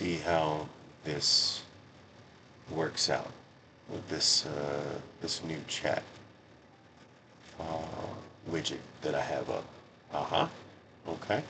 see how this works out with this new chat widget that I have up. Uh-huh. Okay.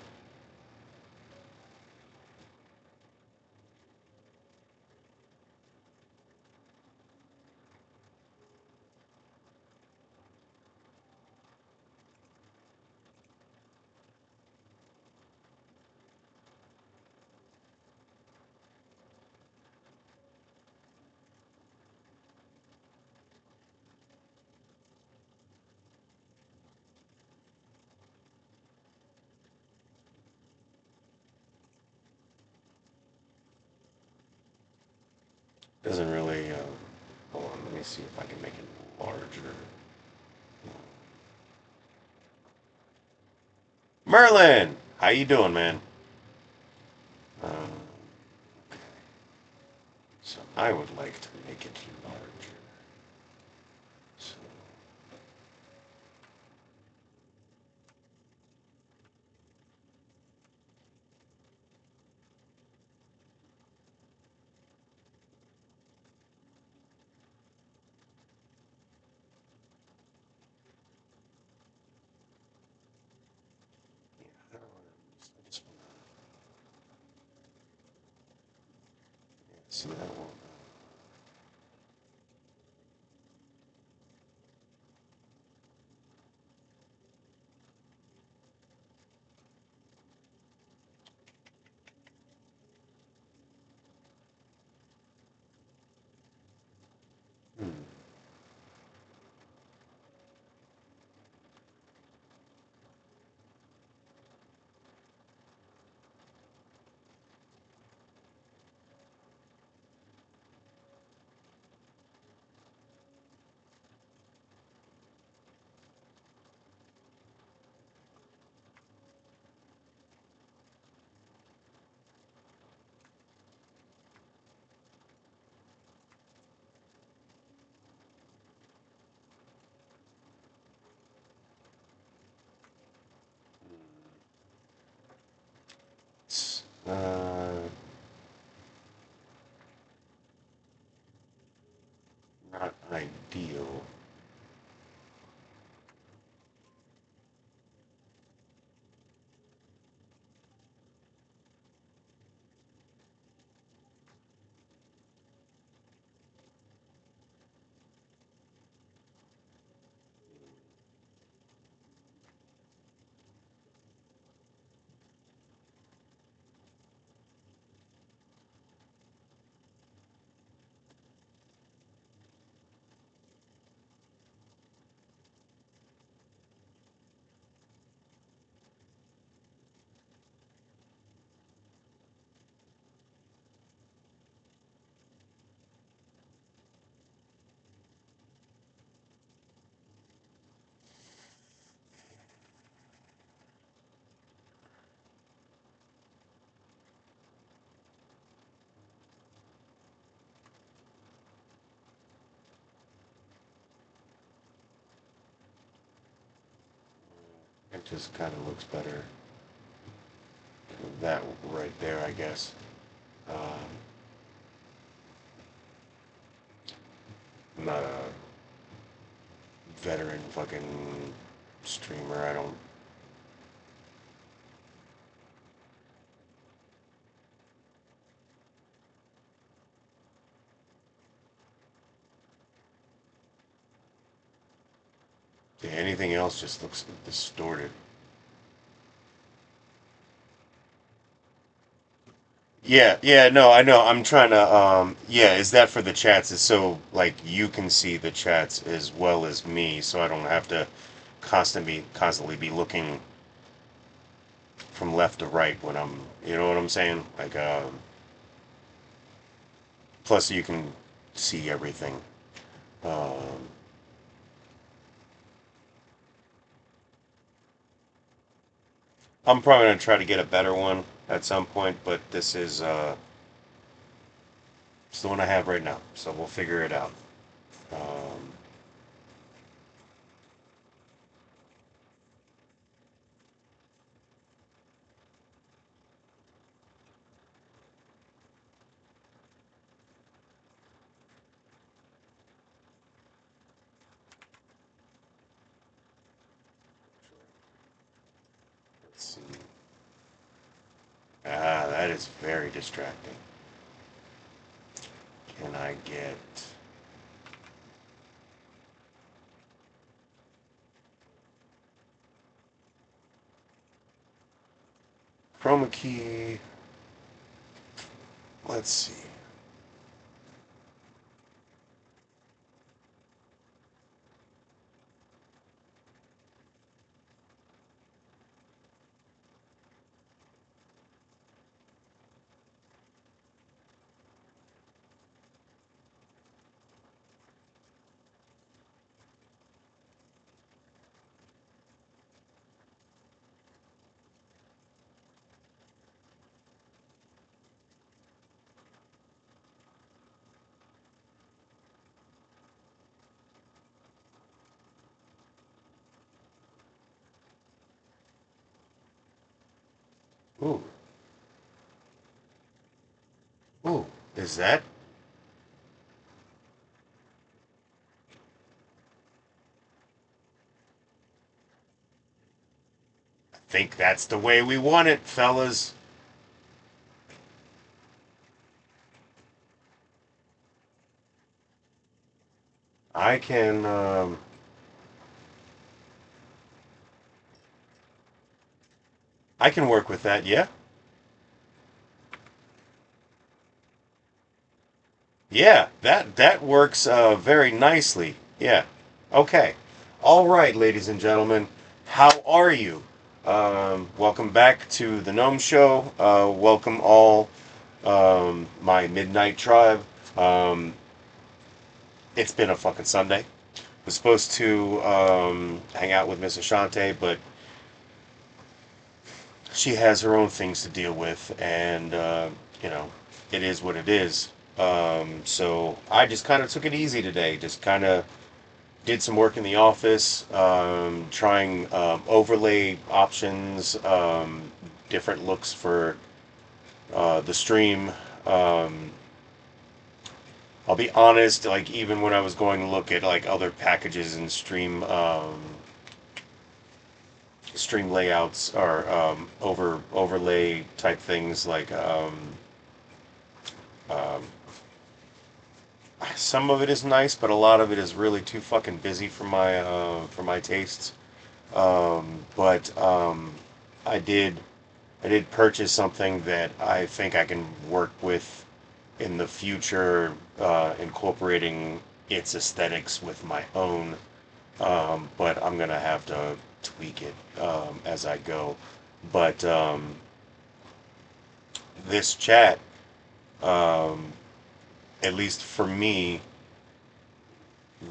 Doesn't really. Hold on. Let me see if I can make it larger. Merlin, how you doing, man? Um, so I would like to make it larger. So yeah, I just want to see that one. Hmm. It's not ideal. It just kind of looks better. That right there, I guess. Um, I'm not a veteran fucking streamer. I don't. Yeah, anything else just looks distorted. Yeah, yeah, no, I know. I'm trying to yeah, is that for the chats? Is so like you can see the chats as well as me, so I don't have to constantly be looking from left to right when I'm, you know what I'm saying? Like plus you can see everything. Um I'm probably going to try to get a better one at some point, but this is it's the one I have right now. So we'll figure it out. Um Let's see. Ah, that is very distracting. Can I get chroma key? Let's see. Ooh, ooh, is that? I think that's the way we want it, fellas. I can, I can work with that. Yeah, yeah, that works very nicely. Yeah. Okay. All right, ladies and gentlemen, how are you? Welcome back to the Gnome Show. Welcome all, my midnight tribe. Um, it's been a fucking Sunday. Was supposed to hang out with Miss Ashante, but she has her own things to deal with, and you know, it is what it is. So I just kind of took it easy today. Just kind of did some work in the office, trying overlay options, different looks for the stream. Um, I'll be honest, like even when I was going to look at like other packages and stream layouts or overlay type things, like um, some of it is nice, but a lot of it is really too fucking busy for my tastes. But I did I did purchase something that I think I can work with in the future, incorporating its aesthetics with my own. But I'm gonna have to tweak it as I go. But this chat, um, at least for me,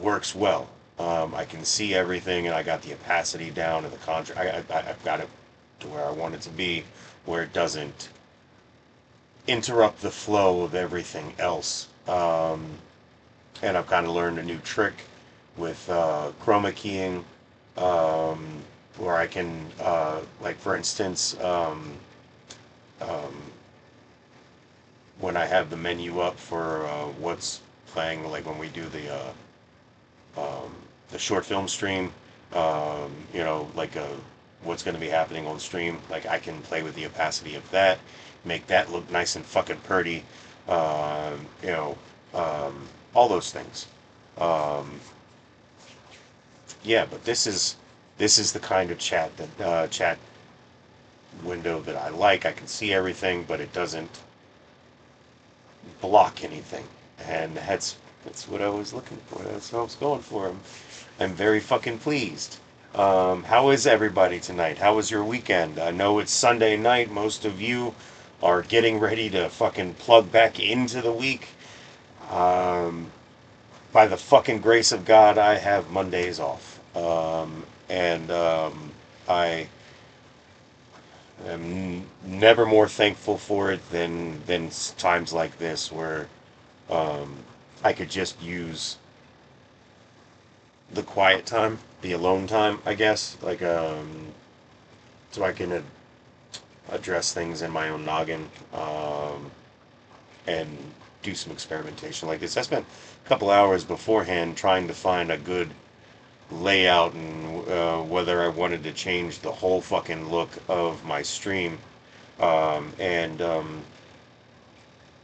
works well. I can see everything, and I got the opacity down and the contrast. I've got it to where I want it to be, where it doesn't interrupt the flow of everything else. And I've kind of learned a new trick with chroma keying, where I can, like for instance, um, when I have the menu up for what's playing, like when we do the short film stream, you know, like what's going to be happening on stream. Like I can play with the opacity of that, make that look nice and fucking pretty. You know, all those things. Um, yeah, but this is the kind of chat window that I like. I can see everything, but it doesn't block anything, and that's what I was looking for. That's what I was going for. I'm very fucking pleased. How is everybody tonight? How was your weekend? I know it's Sunday night. Most of you are getting ready to fucking plug back into the week. Um, by the fucking grace of God, I have Mondays off. And I am never more thankful for it than times like this where um, I could just use the quiet time, the alone time, I guess, like so I can address things in my own noggin, and do some experimentation like this. I spent a couple hours beforehand trying to find a good layout and whether I wanted to change the whole fucking look of my stream. And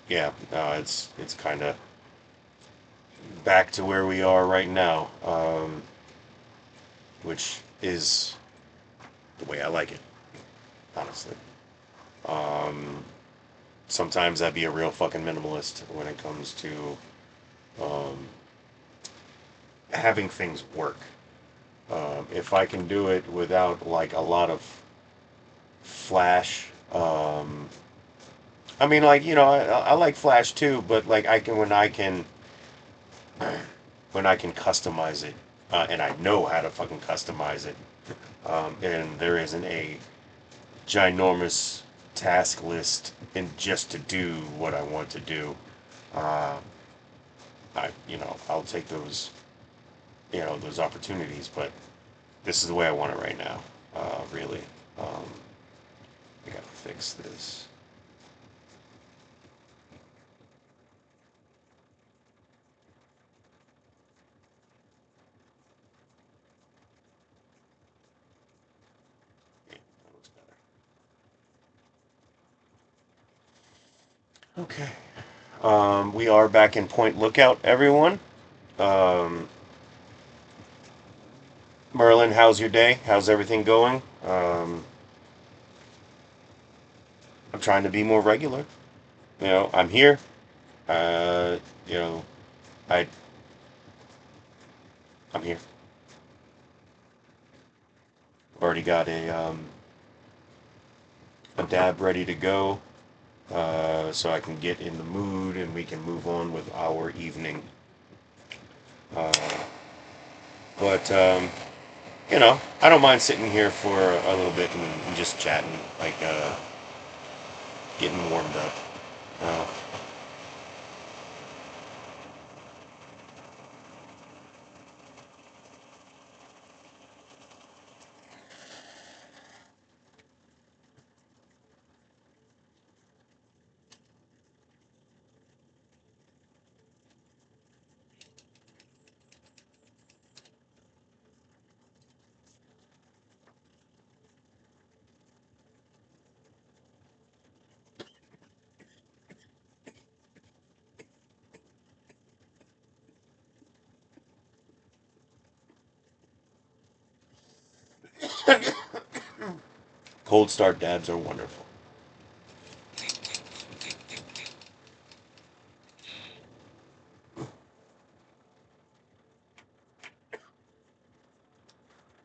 yeah, it's kind of back to where we are right now, which is the way I like it, honestly. Um, Sometimes I'd be a real fucking minimalist when it comes to um, having things work. If I can do it without like a lot of flash, I mean, like I like flash too, but like I can when I can customize it, and I know how to fucking customize it, and there isn't a ginormous task list and just to do what I want to do. Uh, I'll take those those opportunities, but this is the way I want it right now. Really, um, I gotta fix this. Yeah, that looks better. Okay. We are back in Point Lookout, everyone. Um, Merlin, how's your day? How's everything going? I'm trying to be more regular. I'm here. Uh, you know, I I'm here. I've already got a dab ready to go, so I can get in the mood and we can move on with our evening. Uh, but I don't mind sitting here for a little bit and just chatting, like getting warmed up. Uh, Cold start dabs are wonderful.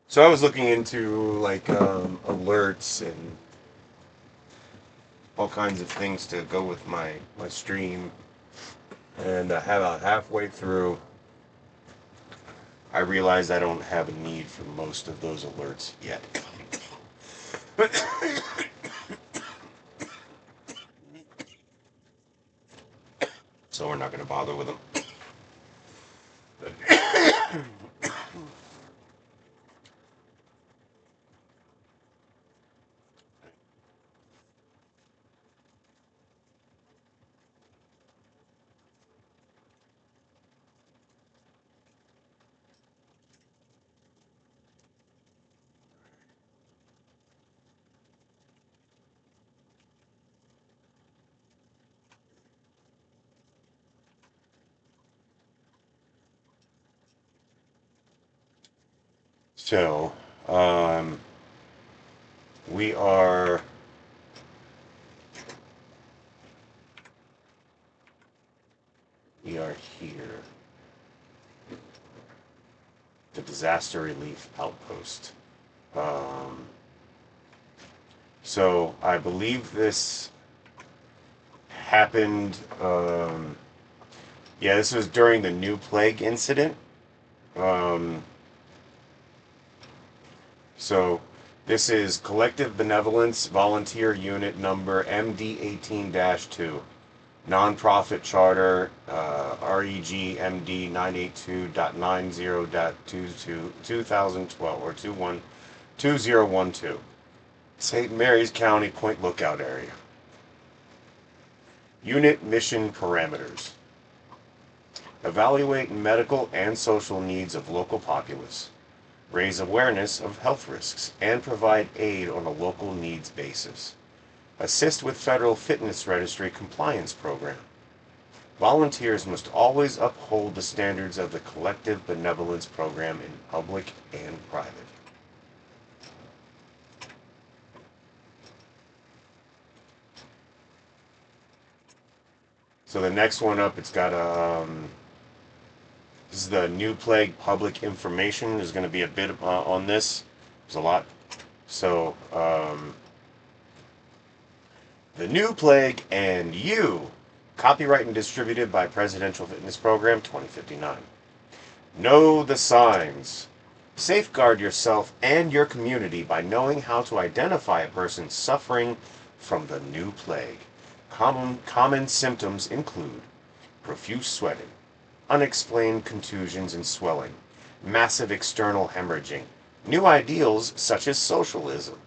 So I was looking into like alerts and all kinds of things to go with my stream, and halfway through, I realized I don't have a need for most of those alerts yet. So we're not going to bother with them. So, um, we are we are here, the disaster relief outpost. Um, so I believe this happened. Yeah, this was during the New Plague incident. Um, so this is Collective Benevolence Volunteer Unit number MD18-2. Nonprofit charter REG MD 982.90.22 2012 or 2012. St. Mary's County Point Lookout area. Unit mission parameters. Evaluate medical and social needs of local populace. raise awareness of health risks, and provide aid on a local needs basis. Assist with federal fitness registry compliance program. Volunteers must always uphold the standards of the collective benevolence program in public and private. So the next one up, it's got a this is the new plague public information. There's going to be a bit on this. There's a lot. So the new plague and you, copyright and distributed by Presidential Fitness Program 2059. Know the signs. Safeguard yourself and your community by knowing how to identify a person suffering from the new plague. Common symptoms include profuse sweating, unexplained contusions and swelling, massive external hemorrhaging, new ideals such as socialism.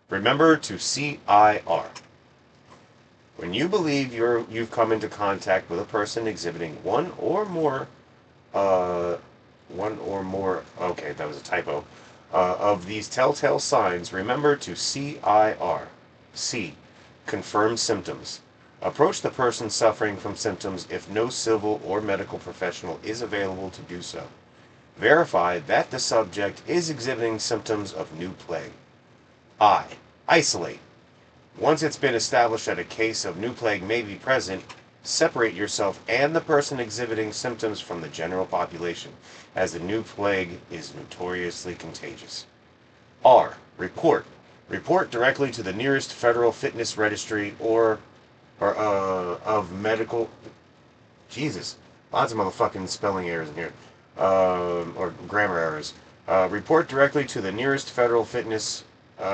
Remember to CIR. When you believe you've come into contact with a person exhibiting uh, okay, that was a typo, of these telltale signs, remember to CIR. C. Confirm symptoms. Approach the person suffering from symptoms if no civil or medical professional is available to do so. Verify that the subject is exhibiting symptoms of new plague. I. Isolate. Once it's been established that a case of new plague may be present, separate yourself and the person exhibiting symptoms from the general population, as the new plague is notoriously contagious. R. Report. Report directly to the nearest federal fitness registry or of medical. Jesus, lots of motherfucking spelling errors in here, or grammar errors. Report directly to the nearest federal fitness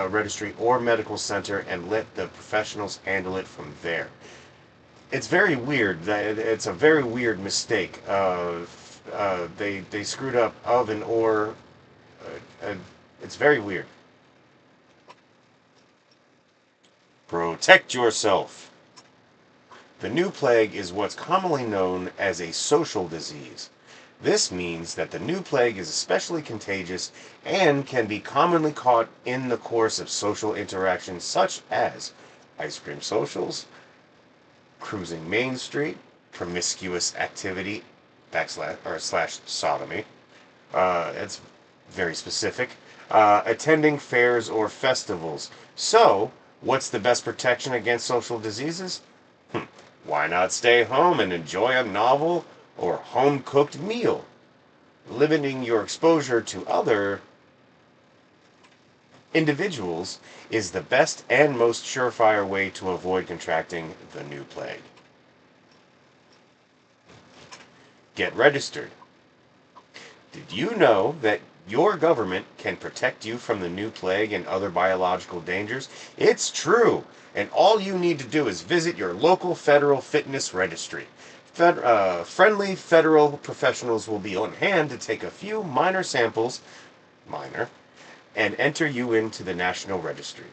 registry or medical center and let the professionals handle it from there. It's very weird. It's a very weird mistake. They screwed up of and or. It's very weird. Protect yourself. The new plague is what's commonly known as a social disease. This means that the new plague is especially contagious and can be commonly caught in the course of social interactions such as ice cream socials, cruising Main Street, promiscuous activity, slash sodomy. It's very specific. Attending fairs or festivals. So, what's the best protection against social diseases? Why not stay home and enjoy a novel or home-cooked meal? Limiting your exposure to other individuals is the best and most surefire way to avoid contracting the new plague. Get registered. Did you know that your government can protect you from the new plague and other biological dangers? It's true, and all you need to do is visit your local federal fitness registry. Friendly federal professionals will be on hand to take a few minor samples, minor, and enter you into the National Registry.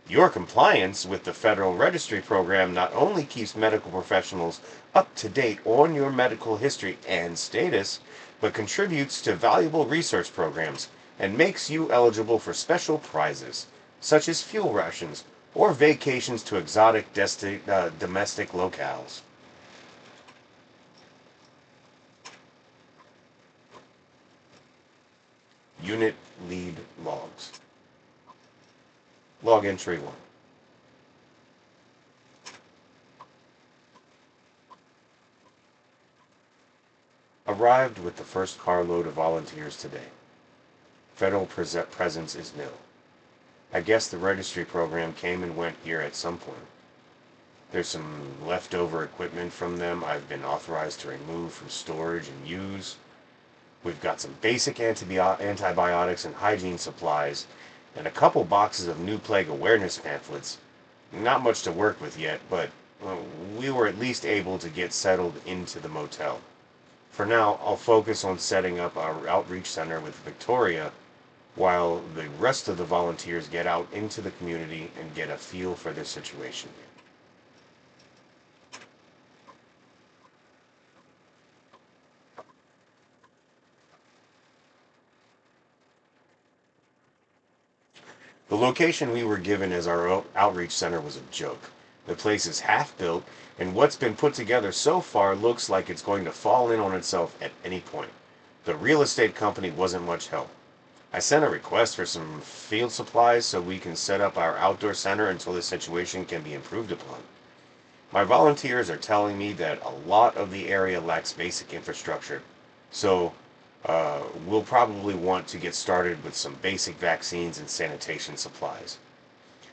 Your compliance with the Federal Registry Program not only keeps medical professionals up to date on your medical history and status, but contributes to valuable research programs and makes you eligible for special prizes, such as fuel rations or vacations to exotic domestic locales. Unit lead logs. Log entry 1. Arrived with the first carload of volunteers today. Federal presence is nil. I guess the registry program came and went here at some point. There's some leftover equipment from them I've been authorized to remove from storage and use. We've got some basic antibiotics and hygiene supplies, and a couple boxes of new plague awareness pamphlets. Not much to work with yet, but we were at least able to get settled into the motel. For now, I'll focus on setting up our outreach center with Victoria, while the rest of the volunteers get out into the community and get a feel for their situation. The location we were given as our outreach center was a joke. The place is half built, and what's been put together so far looks like it's going to fall in on itself at any point. The real estate company wasn't much help. I sent a request for some field supplies so we can set up our outdoor center until the situation can be improved upon. My volunteers are telling me that a lot of the area lacks basic infrastructure, so we'll probably want to get started with some basic vaccines and sanitation supplies.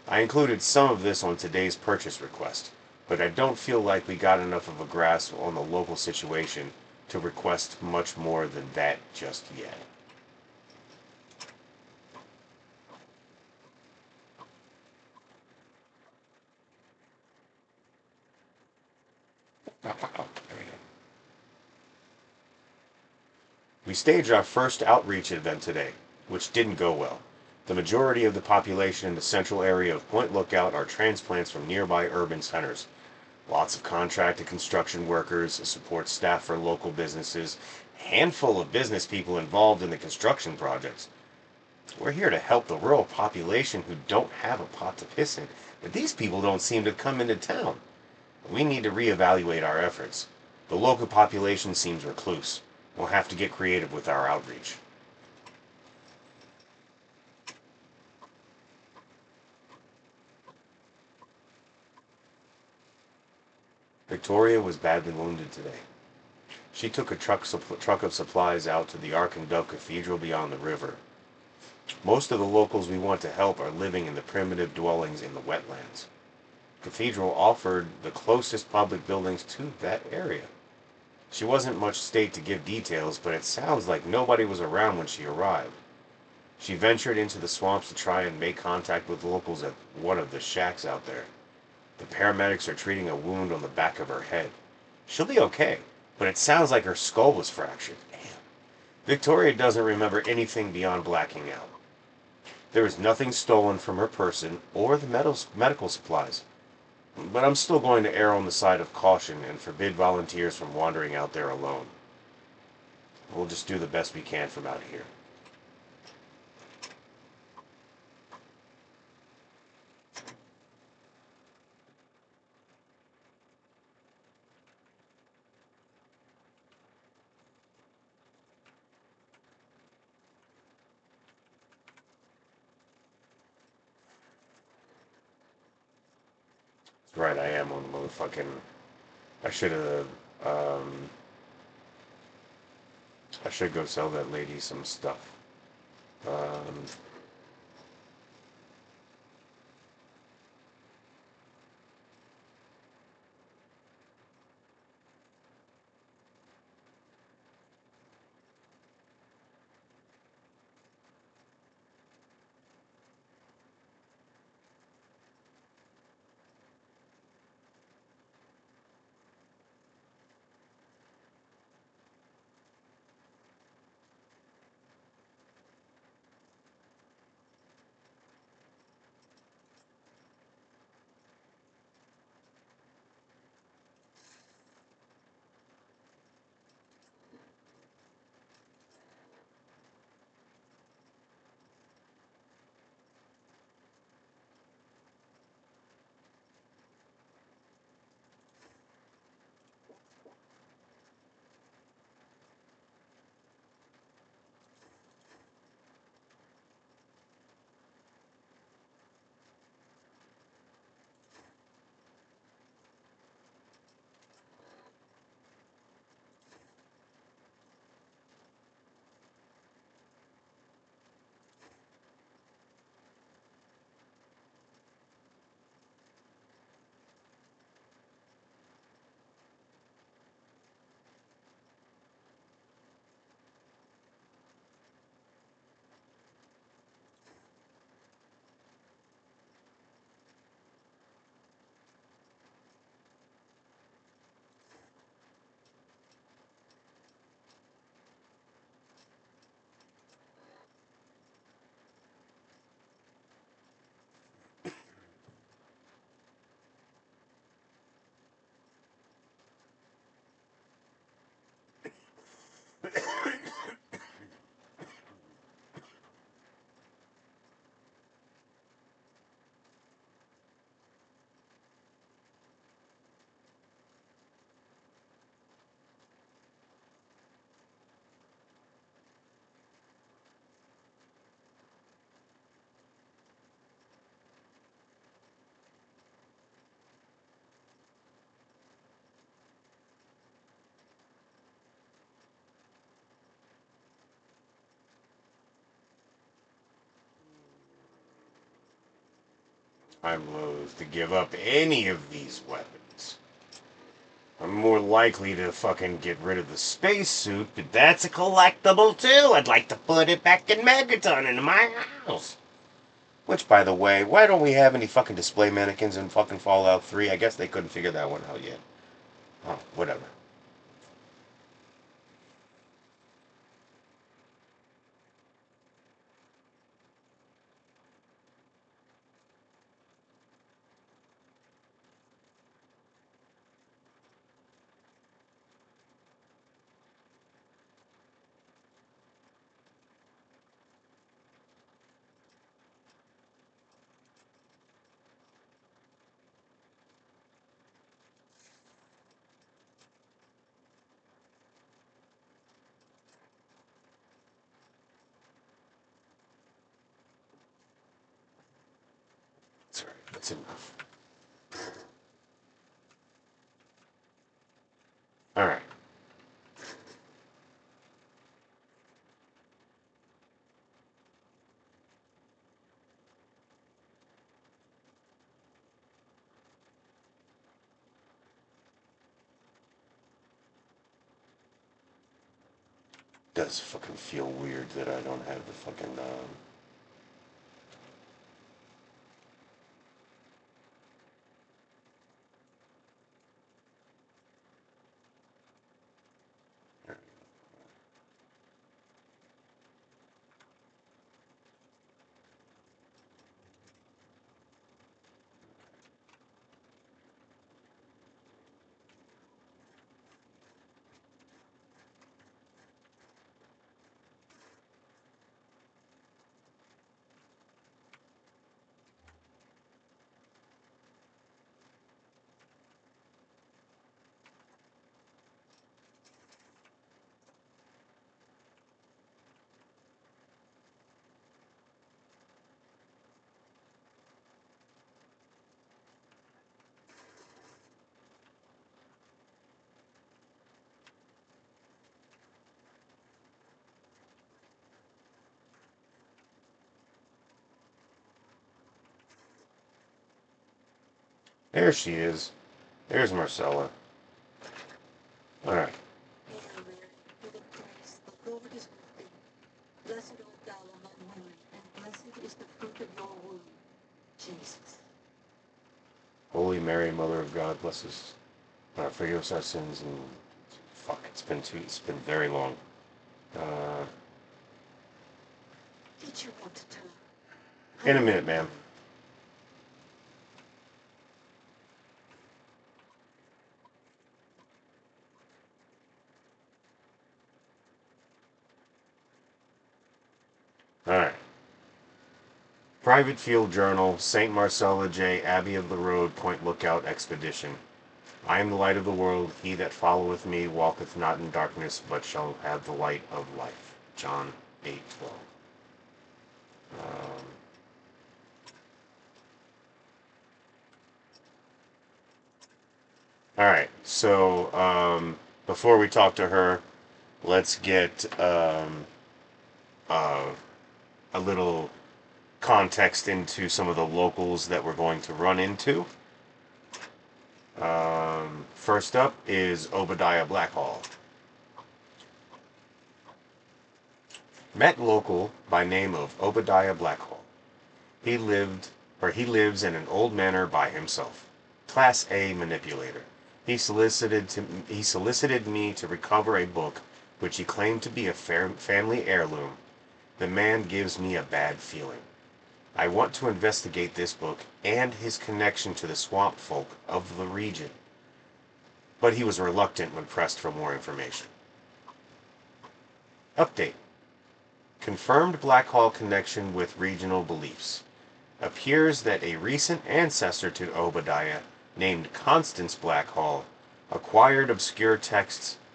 I included some of this on today's purchase request, but I don't feel like we got enough of a grasp on the local situation to request much more than that just yet. We staged our first outreach event today, which didn't go well. The majority of the population in the central area of Point Lookout are transplants from nearby urban centers. Lots of contracted construction workers, support staff for local businesses, a handful of business people involved in the construction projects. We're here to help the rural population who don't have a pot to piss in, but these people don't seem to come into town. We need to reevaluate our efforts. The local population seems recluse. We'll have to get creative with our outreach. Victoria was badly wounded today. She took a truck of supplies out to the Ark and Dove Cathedral beyond the river. Most of the locals we want to help are living in the primitive dwellings in the wetlands. Cathedral offered the closest public buildings to that area. She wasn't much state to give details, but it sounds like nobody was around when she arrived. She ventured into the swamps to try and make contact with locals at one of the shacks out there. The paramedics are treating a wound on the back of her head. She'll be okay, but it sounds like her skull was fractured. Damn. Victoria doesn't remember anything beyond blacking out. There is nothing stolen from her person or the medical supplies. But I'm still going to err on the side of caution and forbid volunteers from wandering out there alone. We'll just do the best we can from out here. Right, I am on the motherfucking. I should have. Um, I should go sell that lady some stuff. Um, I'm loath to give up any of these weapons. I'm more likely to fucking get rid of the spacesuit, but that's a collectible too. I'd like to put it back in Megaton into my house. Which, by the way, why don't we have any fucking display mannequins in fucking Fallout 3? I guess they couldn't figure that one out yet. Oh, whatever. That's alright. That's enough. Alright. Does fucking feel weird that I don't have the fucking, there she is. There's Marcella. Alright. Hail Mary, full of grace, the Lord is with thee. Blessed art thou among women, and blessed is the fruit of your womb, Jesus. Holy Mary, Mother of God, bless us. Forgive us our sins and... Fuck, it's been very long. Uh, Did you want to talk? in a minute, ma'am. Alright. Private Field Journal, St. Marcella J. Abbey of the Road, Point Lookout Expedition. I am the light of the world. He that followeth me walketh not in darkness, but shall have the light of life. John 8:12. Um, Alright, so before we talk to her, let's get uh, a little context into some of the locals that we're going to run into. First up is Obadiah Blackhall. Met local by name of Obadiah Blackhall. He lives in an old manor by himself. Class A manipulator. He solicited me to recover a book which he claimed to be a family heirloom. The man gives me a bad feeling. I want to investigate this book and his connection to the swamp folk of the region. But he was reluctant when pressed for more information. Update. Confirmed Blackhall connection with regional beliefs. Appears that a recent ancestor to Obadiah, named Constance Blackhall, acquired obscure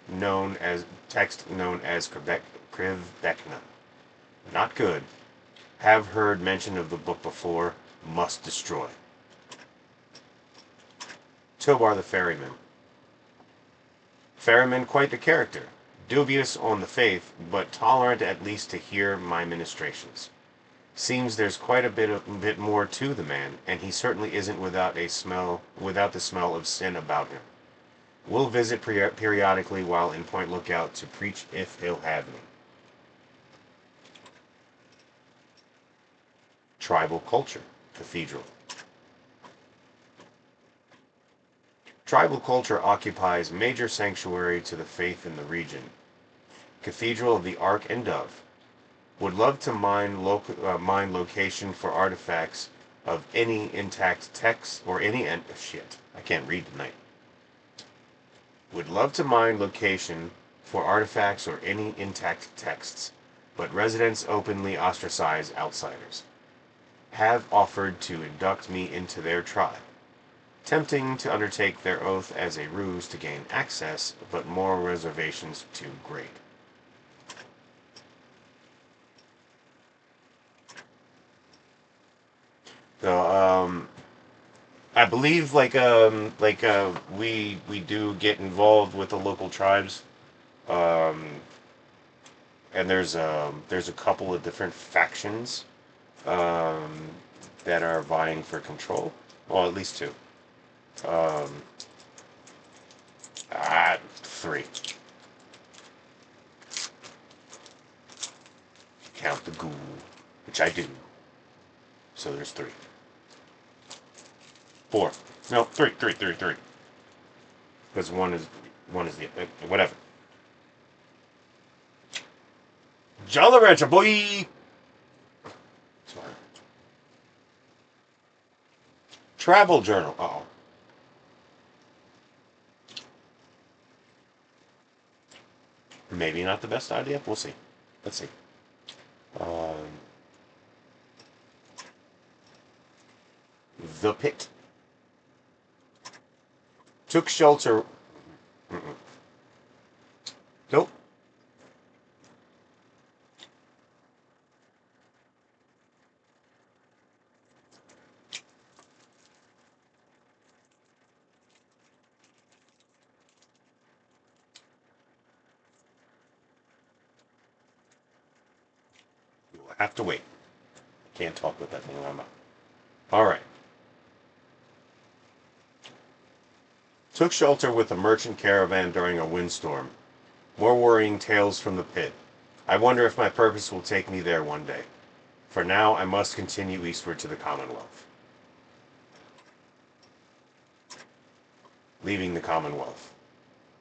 known as Krivbekna. Not good. Have heard mention of the book before. Must destroy. Tobar the Ferryman. Ferryman quite the character. Dubious on the faith, but tolerant at least to hear my ministrations. Seems there's quite a bit more to the man, and he certainly isn't without the smell of sin about him. We'll visit periodically while in Point Lookout to preach if he'll have me. Tribal culture, cathedral. Tribal culture occupies major sanctuary to the faith in the region. Cathedral of the Ark and Dove. Would love to mine location for artifacts of any intact text or any shit. I can't read tonight. Would love to mine location for artifacts or any intact texts, but residents openly ostracize outsiders. Have offered to induct me into their tribe. Tempting to undertake their oath as a ruse to gain access, but moral reservations too great. So, I believe we do get involved with the local tribes, um, and there's a couple of different factions um, that are vying for control. Well, at least two. Um, three. Count the ghoul, which I do. So there's three. Four. No, three. Because one is the whatever. Jolly Rancher boy. Sorry. Travel journal. Oh, maybe not the best idea. We'll see. Let's see. Um, the pit. Took shelter. Mm-mm. Nope. You'll have to wait. Can't talk with that thing in my mouth. All right. Took shelter with a merchant caravan during a windstorm. More worrying tales from the pit. I wonder if my purpose will take me there one day. For now, I must continue eastward to the Commonwealth. Leaving the Commonwealth.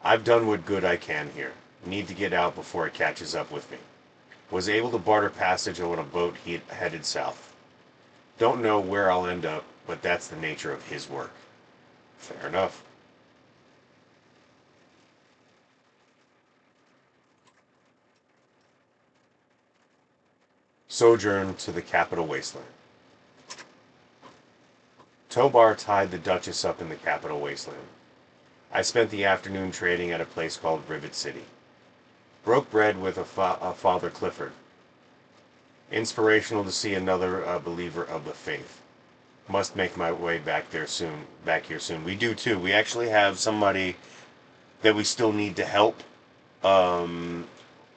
I've done what good I can here. Need to get out before it catches up with me. Was able to barter passage on a boat headed south. Don't know where I'll end up, but that's the nature of his work. Fair enough. Sojourn to the capital wasteland. Tobar tied the Duchess up in the capital wasteland. I spent the afternoon trading at a place called Rivet City. Broke bread with a Father Clifford. Inspirational to see another believer of the faith. Must make my way back there soon. Back here soon. We do too. We actually have somebody that we still need to help um,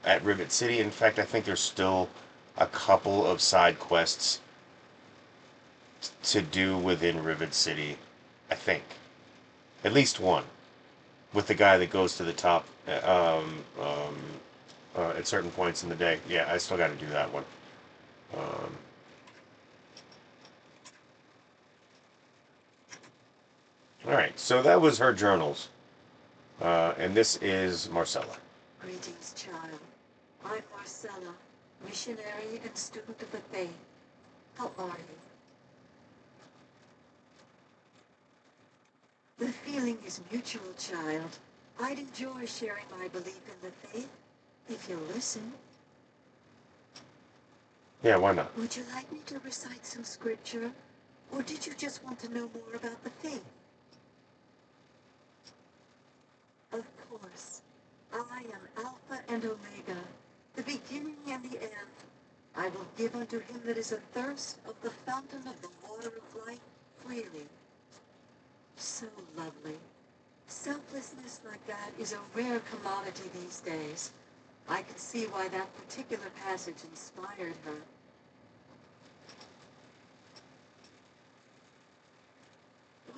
at Rivet City. In fact, I think there's still a couple of side quests to do within Rivet City. I think at least one with the guy that goes to the top at certain points in the day. Yeah, I still got to do that one. Um, all right, so that was her journals, and this is Marcella. Greetings, child. I'm Marcella, missionary and student of the faith. How are you? The feeling is mutual, child. I'd enjoy sharing my belief in the faith if you'll listen. Yeah, why not? Would you like me to recite some scripture, or did you just want to know more about the faith? Of course. I am Alpha and Omega, the beginning and the end. I will give unto him that is athirst of the fountain of the water of life freely. So lovely. Selflessness like that is a rare commodity these days. I can see why that particular passage inspired her.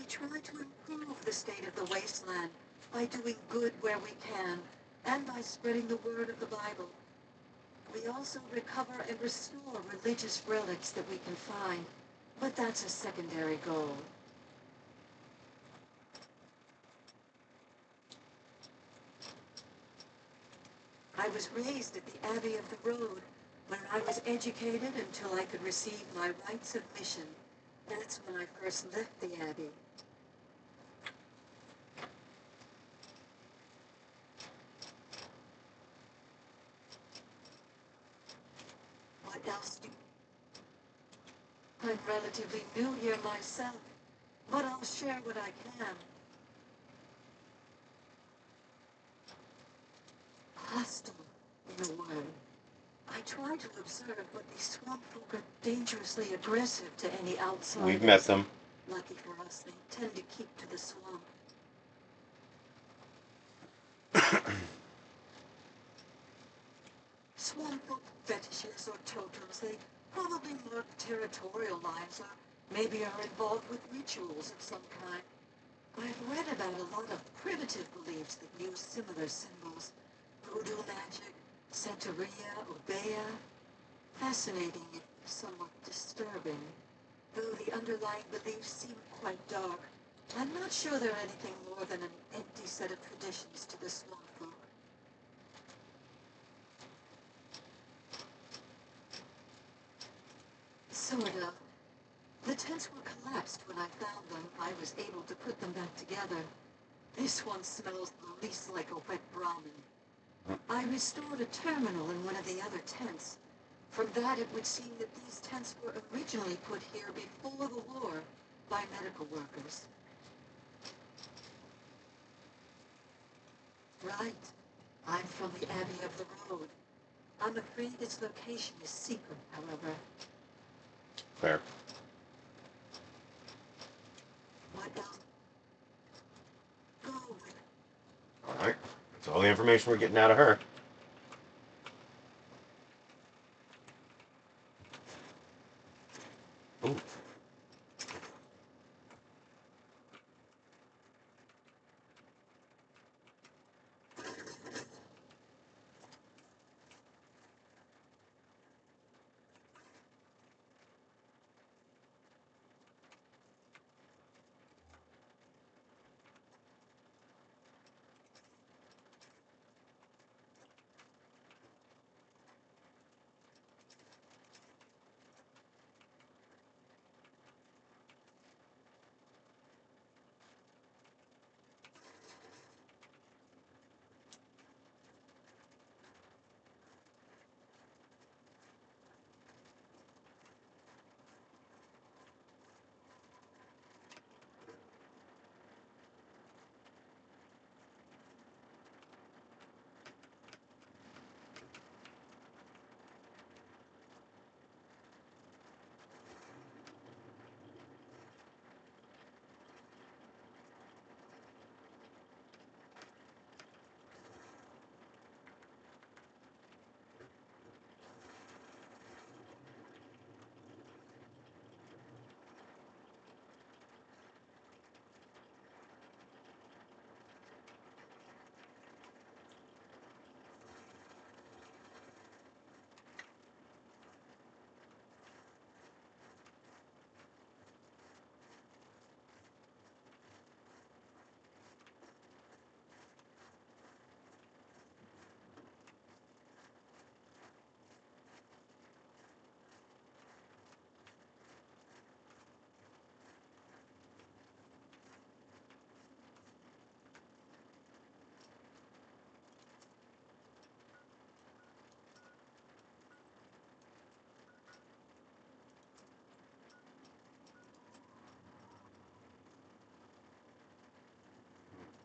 try to improve the state of the wasteland by doing good where we can and by spreading the word of the Bible. We also recover and restore religious relics that we can find, but that's a secondary goal. I was raised at the Abbey of the Road, where I was educated until I could receive my rites of mission. That's when I first left the Abbey. What else do I'm relatively new here myself, but I'll share what I can. Hostile, in a word. I try to observe, but these swamp folk are dangerously aggressive to any outsiders. We've met them. Lucky for us, they tend to keep to the swamp. Swamp folk fetishes or totems, they probably mark territorial lines or maybe are involved with rituals of some kind. I've read about a lot of primitive beliefs that use similar symbols. Voodoo magic, Santeria, Obeah. Fascinating and somewhat disturbing. Though the underlying beliefs seem quite dark, I'm not sure they're anything more than an empty set of traditions to the swamp folk. Sort of. The tents were collapsed when I found them. I was able to put them back together. This one smells the least like a wet Brahmin. I restored a terminal in one of the other tents. From that, it would seem that these tents were originally put here before the war by medical workers. Right. I'm from the Abbey of the Road. I'm afraid its location is secret, however. Fair. What else? Go with it. Alright. That's all the information we're getting out of her. Ooh.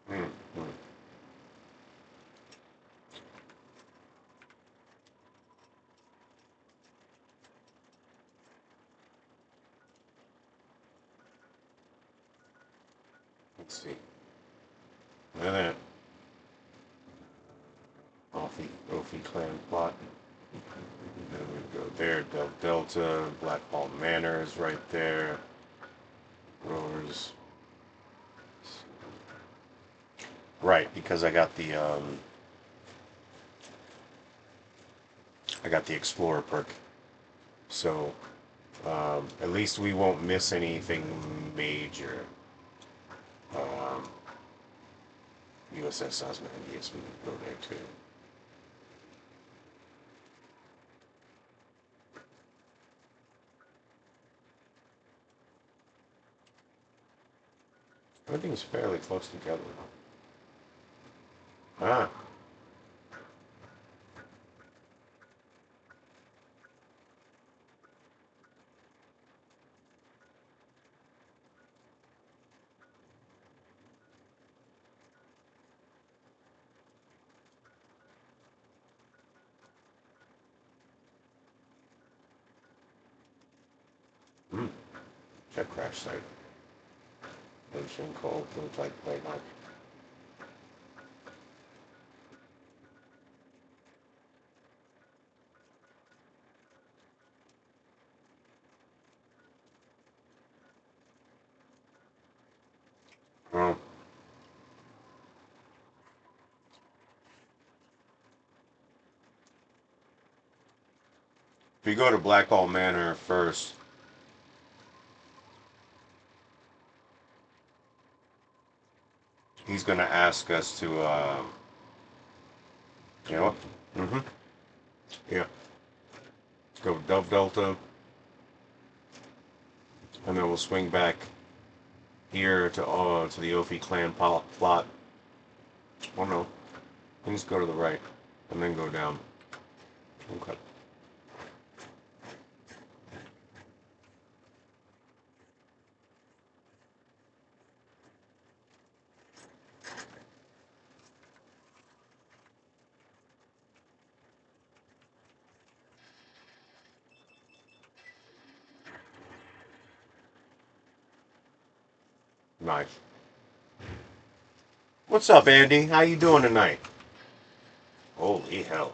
Hmm. Hmm. Let's see. Look at that. Offie clan plot. There we go. There, Del Delta, Black Hall Manor is right there. Rowers. Right, because I got the Explorer perk. So at least we won't miss anything major. Um, USS Osmandius, we can go there too. Everything's fairly close together. Ah, hmm. Jet crash site. Ocean cold, looks like late night. Um, if we go to Blackhall Manor first, he's gonna ask us to, you know what? Mm-hmm. Yeah. Go Dove Delta, and then we'll swing back here to the Ophi clan plot. Oh no, let's go to the right, and then go down. Okay. Nice. What's up, Andy? How you doing tonight? Holy hell.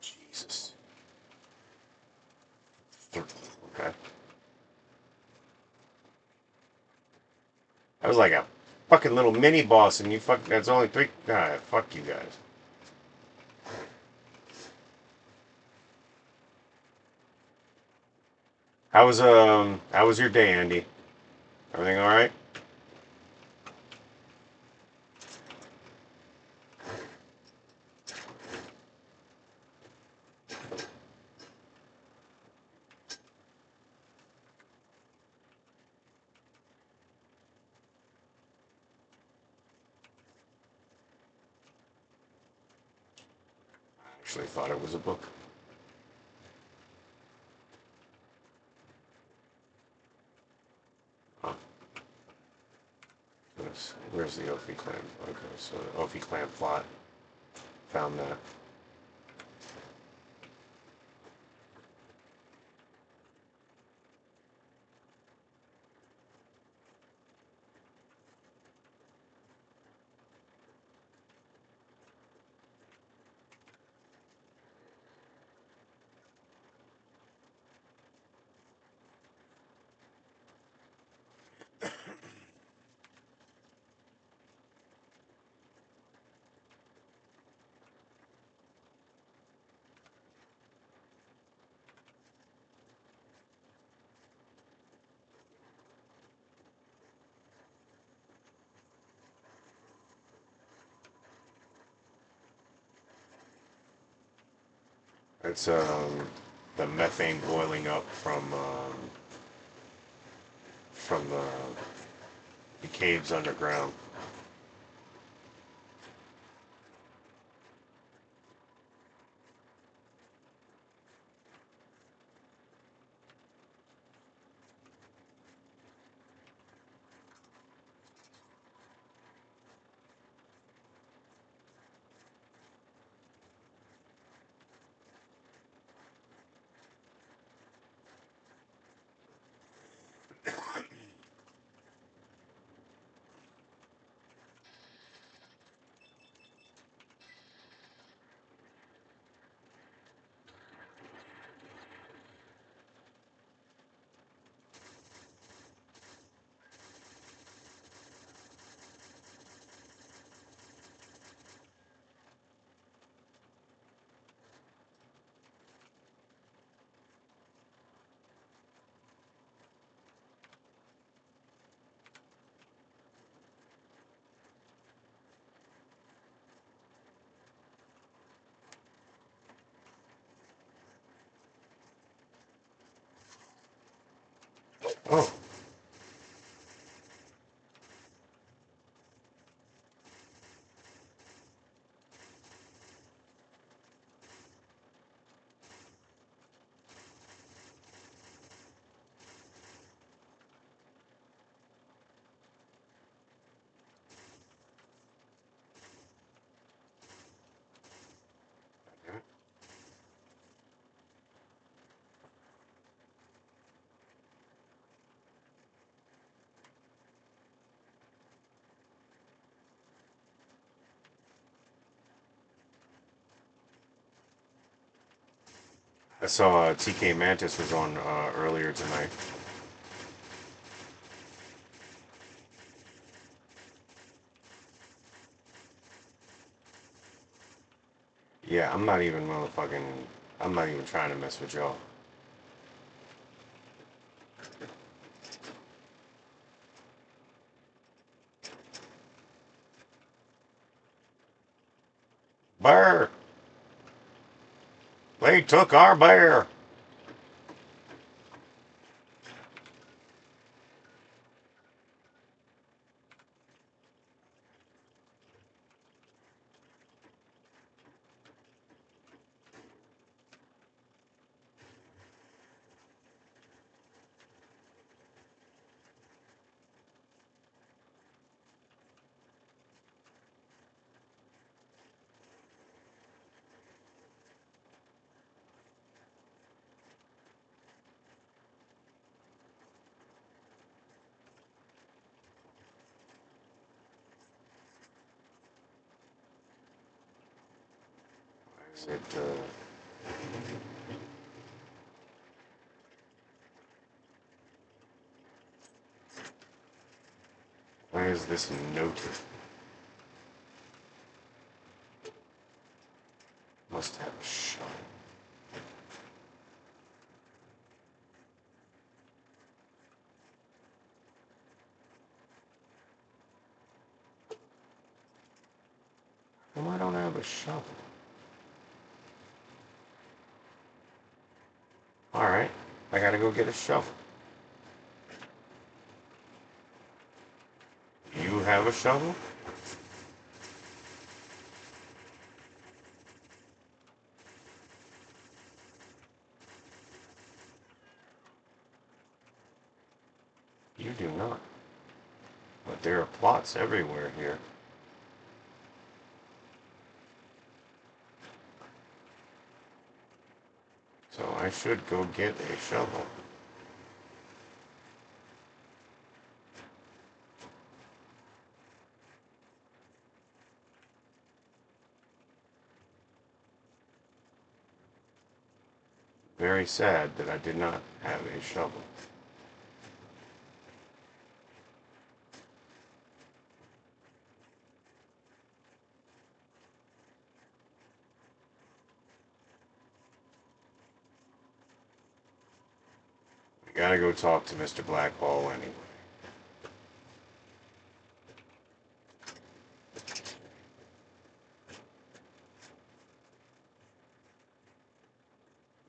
Jesus. Okay. I was like a fucking little mini boss, and you fuck. That's only three. God, fuck you guys. How was your day, Andy? Everything all right? I actually thought it was a book. Huh. Where's the Ophi clan? Okay, so the Ophi clan plot. Found that. It's the methane boiling up from the caves underground. Oh, I saw TK Mantis was on earlier tonight. Yeah, I'm not even motherfucking. I'm not even trying to mess with y'all. Bear! They took our bear! I said, why is this noted? Must have a shot. Well, I don't have a shovel. Alright, I gotta go get a shovel. You have a shovel? You do not. But there are plots everywhere here. So I should go get a shovel. Very sad that I did not have a shovel. I gotta go talk to Mr. Blackwall anyway.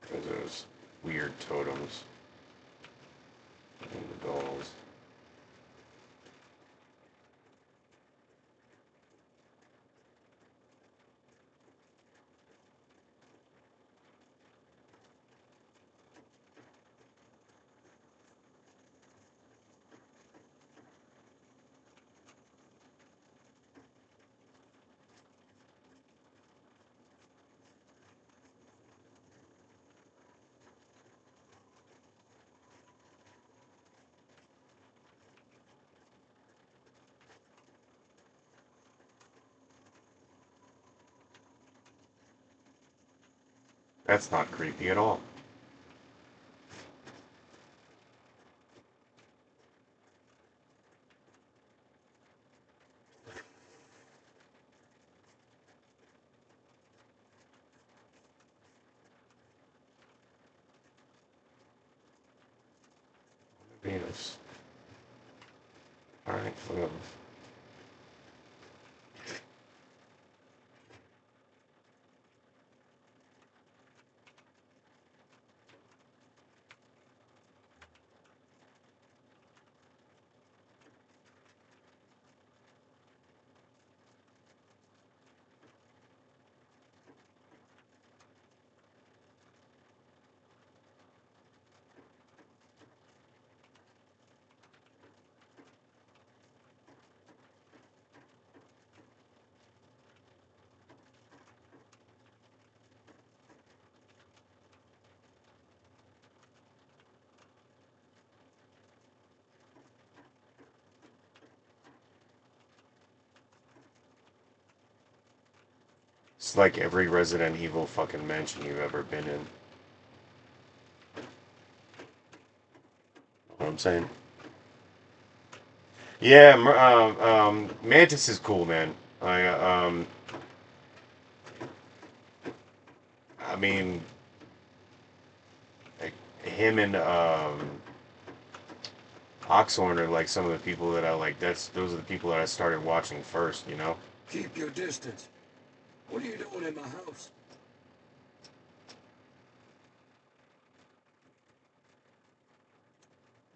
Because those weird totems and the dolls. That's not creepy at all. Venus. Alright, whatever. It's like every Resident Evil fucking mansion you've ever been in. Know what I'm saying? Yeah, Mantis is cool, man. I mean, like, him and Oxhorn are like some of the people that I like. Those are the people that I started watching first. You know. Keep your distance. What are you doing in my house?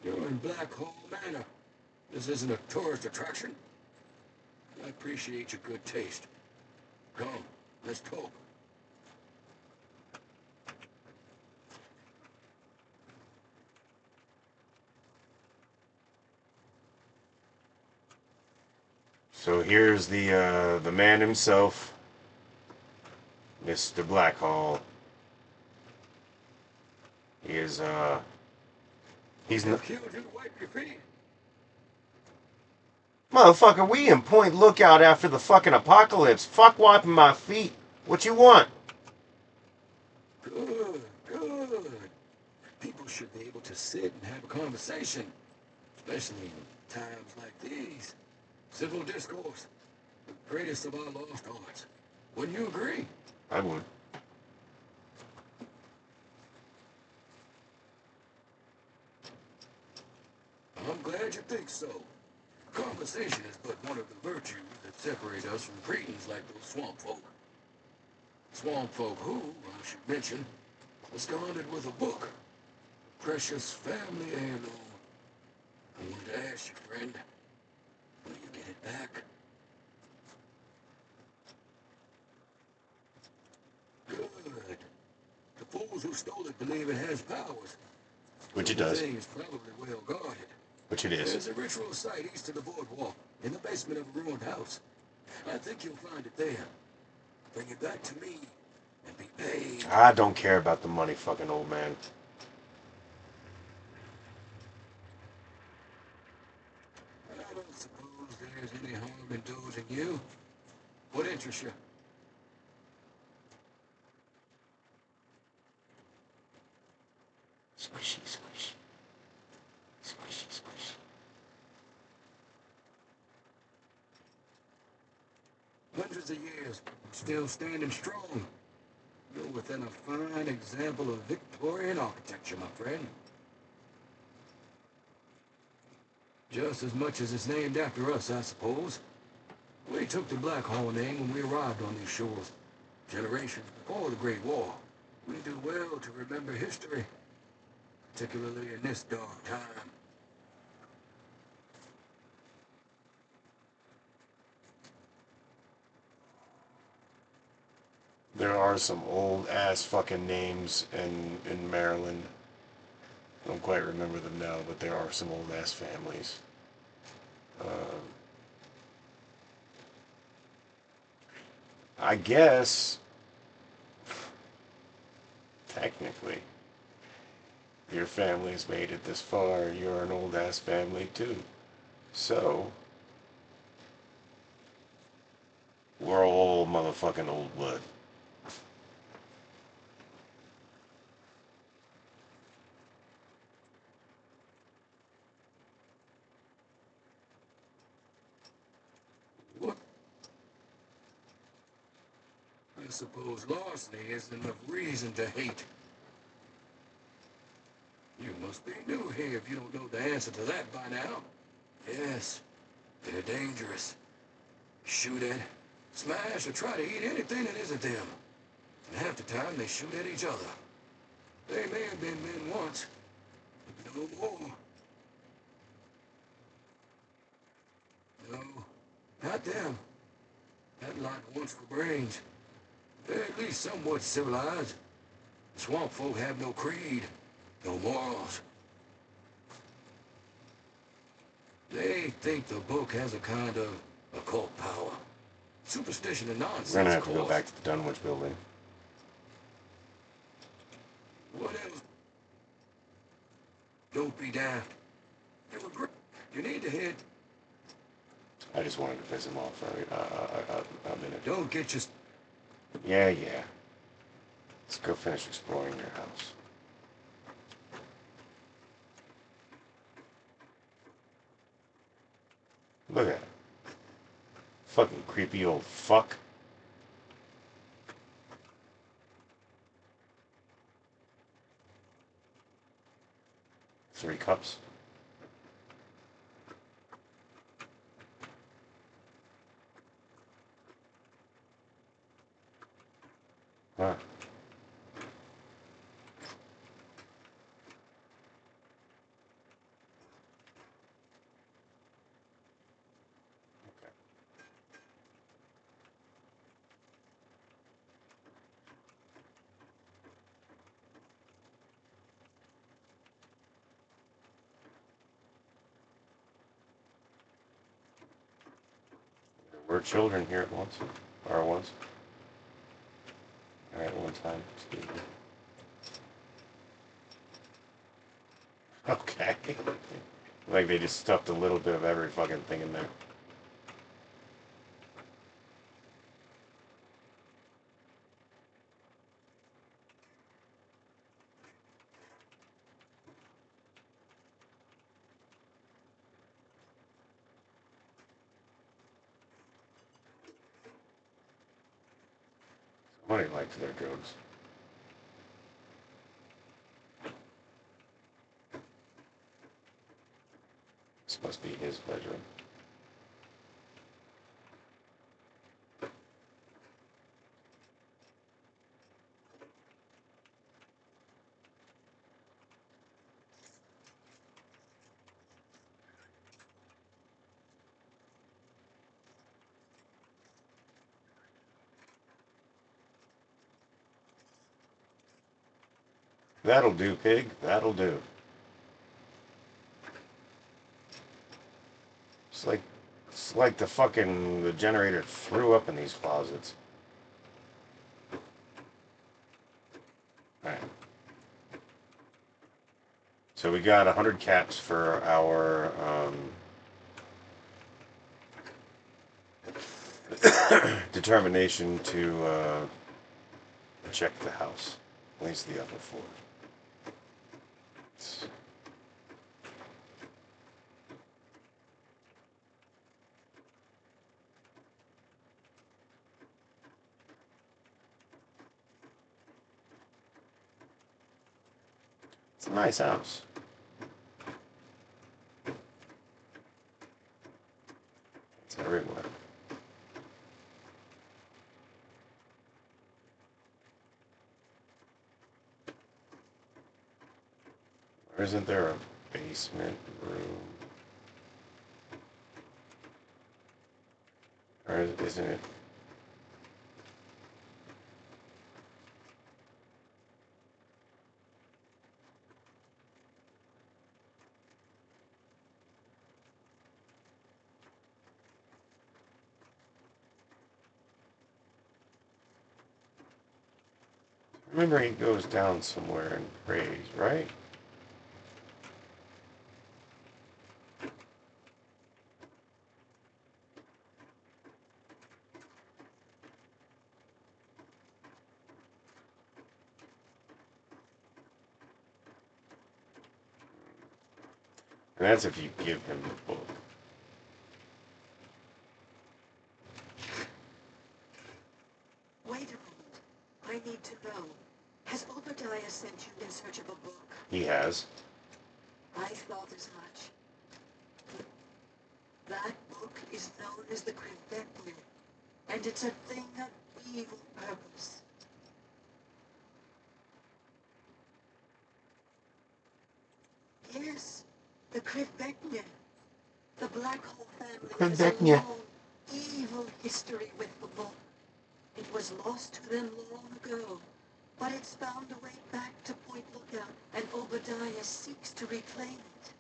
You're in Black Hole Manor. This isn't a tourist attraction. I appreciate your good taste. Come, let's talk. So here's the man himself, Mr. Blackhall. He is he's They n- killed you to wipe your feet. motherfucker. We in Point Lookout after the fucking apocalypse. Fuck wiping my feet. What you want? Good, good. People should be able to sit and have a conversation, especially in times like these. Civil discourse, the greatest of our lost arts. Wouldn't you agree? I would. I'm glad you think so. Conversation is but one of the virtues that separate us from cretins like those swamp folk. Swamp folk who, I should mention, absconded with a book. Precious family heirloom. I wanted to ask you, friend, will you get it back? Good. The fools who stole it believe it has powers. Which So it the does. thing is probably well guarded. Which it is. There's a ritual site east of the boardwalk, in the basement of a ruined house. I think you'll find it there. Bring it back to me, and be paid. I don't care about the money, fucking old man. I don't suppose there's any harm in dozing you. What interests you? Squishy, squishy, squishy, squishy. Hundreds of years, still standing strong. You're within a fine example of Victorian architecture, my friend. Just as much as it's named after us, I suppose. We took the Black Hole name when we arrived on these shores, generations before the Great War. We do well to remember history, particularly in this dark time. There are some old ass fucking names in Maryland. I don't quite remember them now, but there are some old ass families. Um, I guess technically, your family's made it this far. You're an old ass family too. So we're all motherfucking old blood. What? I suppose larceny isn't enough reason to hate. You must be new here if you don't know the answer to that by now. Yes, they're dangerous. Shoot at, smash, or try to eat anything that isn't them. And half the time they shoot at each other. They may have been men once, but no more. No, not them. That lot wants for brains. They're at least somewhat civilized. Swamp folk have no creed, no morals. They think the book has a kind of occult power. Superstition and We're gonna nonsense, of have to go course. back to the Dunwich building. What else? Don't be daft. You agree? You need to hit. I just wanted to piss him off for a minute. Don't get your... Yeah, yeah. Let's go finish exploring your house. Look at it. Fucking creepy old fuck. 3 cups. Huh. There were children here at once. Or once. Or at one time. Excuse me. Okay. Like they just stuffed a little bit of every fucking thing in there. Somebody likes their drugs. This must be his bedroom. That'll do, pig. That'll do. It's like the fucking the generator threw up in these closets. Alright. So we got 100 cats for our determination to check the house. At least the upper floor. It's a nice house. It's everywhere. Or isn't there a basement room? Or isn't it? Remember he goes down somewhere and prays, right? And that's if you give him the book. Wait a moment. I need to know. Has Obadiah sent you in search of a book? He has. I thought as much. That book is known as the Krivekne, and it's a thing of evil purpose. Yes, the Krivekne. The Black Hole family has a long, evil history with the book. It was lost to them long ago, but it's found a way back to Point Lookout, and Obadiah seeks to reclaim it.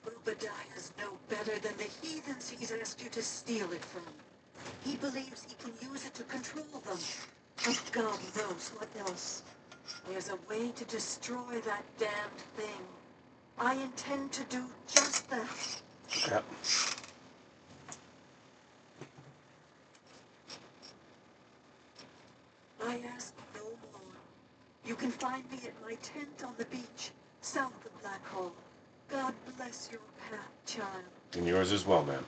Obadiah's no better than the heathens he's asked you to steal it from. He believes he can use it to control them. But God knows what else. There's a way to destroy that damned thing. I intend to do just that. Yep. I ask no more. You can find me at my tent on the beach, south of Black Hole. God bless your path, child. And yours as well, ma'am.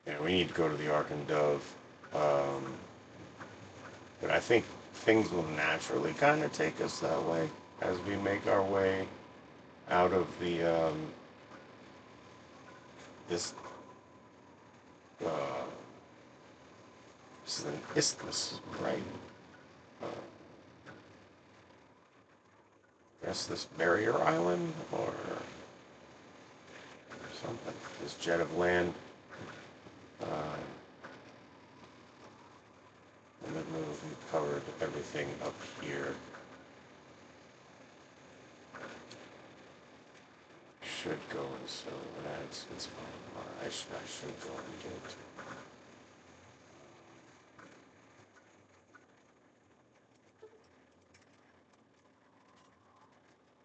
Yeah, we need to go to the Ark and Dove. Um, but I think things will naturally kind of take us that way as we make our way out of the this uh, this is an isthmus, right? Uh, I guess this barrier island or something. This jet of land. Uh, and then we've covered everything up here. Should go and so it's fine. I should go and get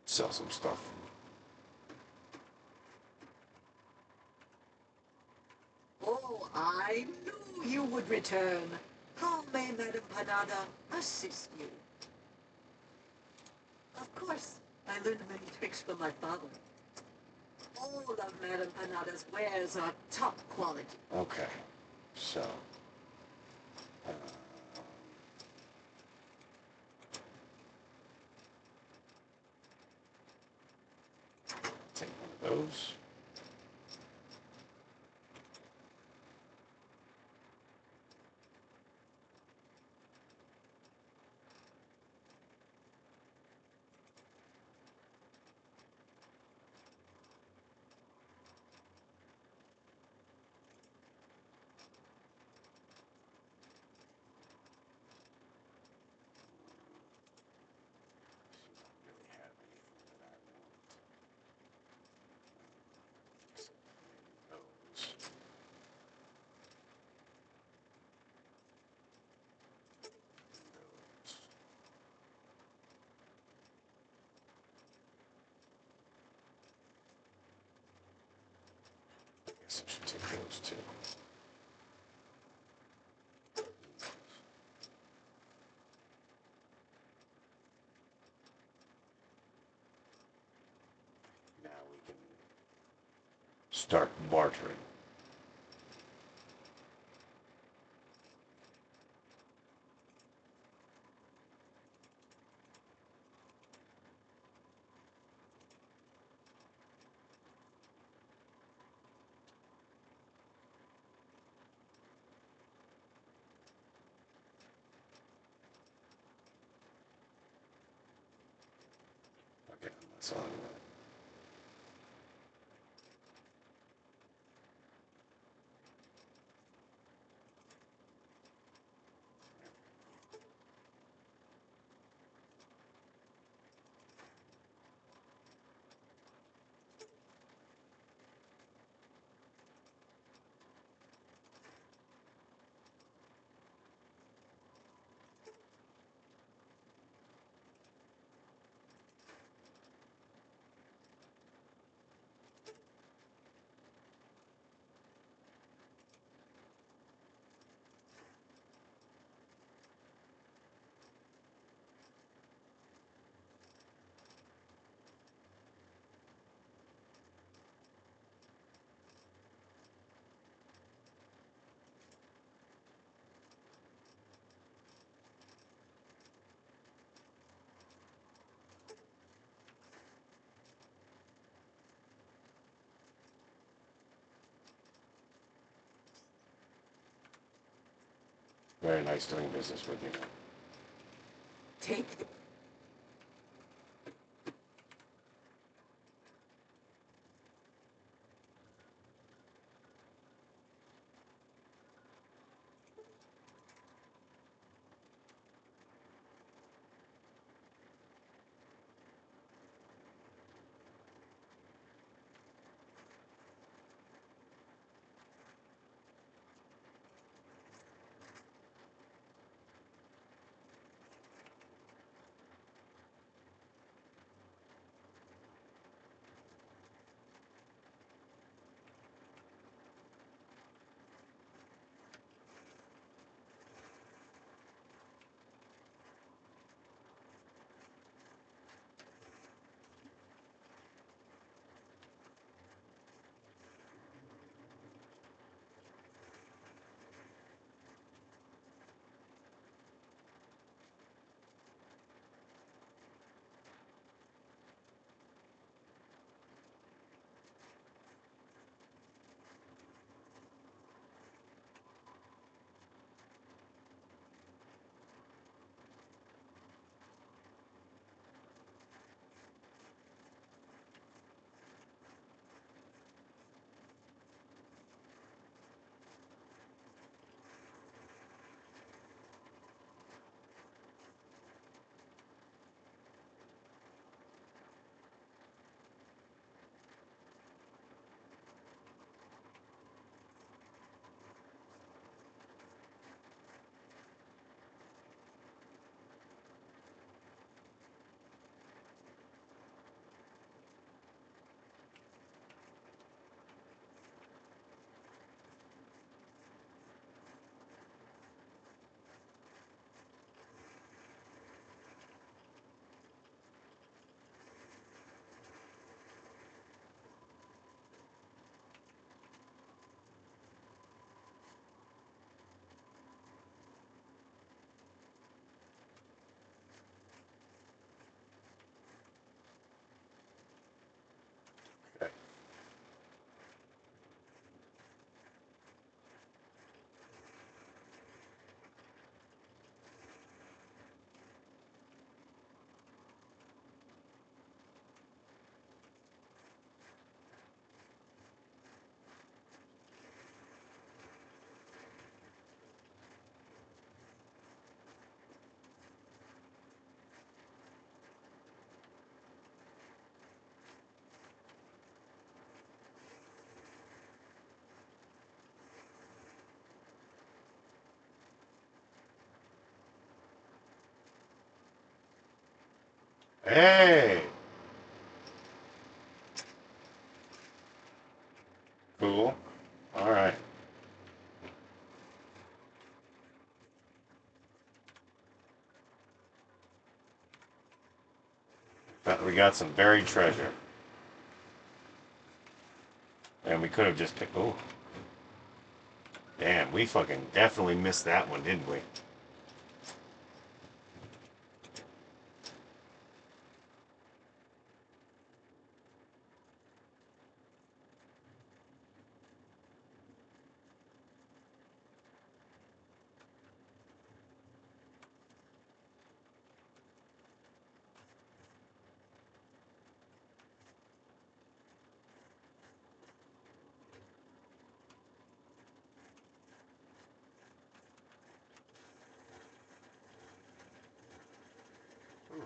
sell some stuff. Oh, I knew you would return. How may Madame Panada assist you? Of course, I learned many tricks from my father. All of Madame Panada's wares are top quality. Okay, so uh, take one of those. Really have anything that I want. Except maybe those. Those. I guess I should take those too. Now we can start bartering. Okay, that's all I want. Very nice doing business with you. Take Hey, cool. All right. We got some buried treasure, and we could have just picked. Oh, damn, we fucking definitely missed that one, didn't we?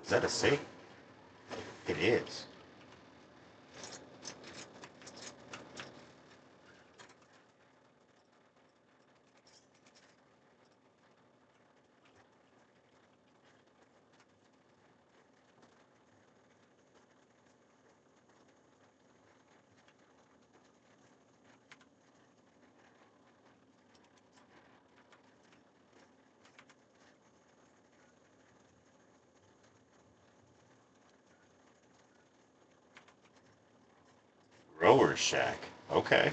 Is that a safe? It is. Grower's shack. Okay.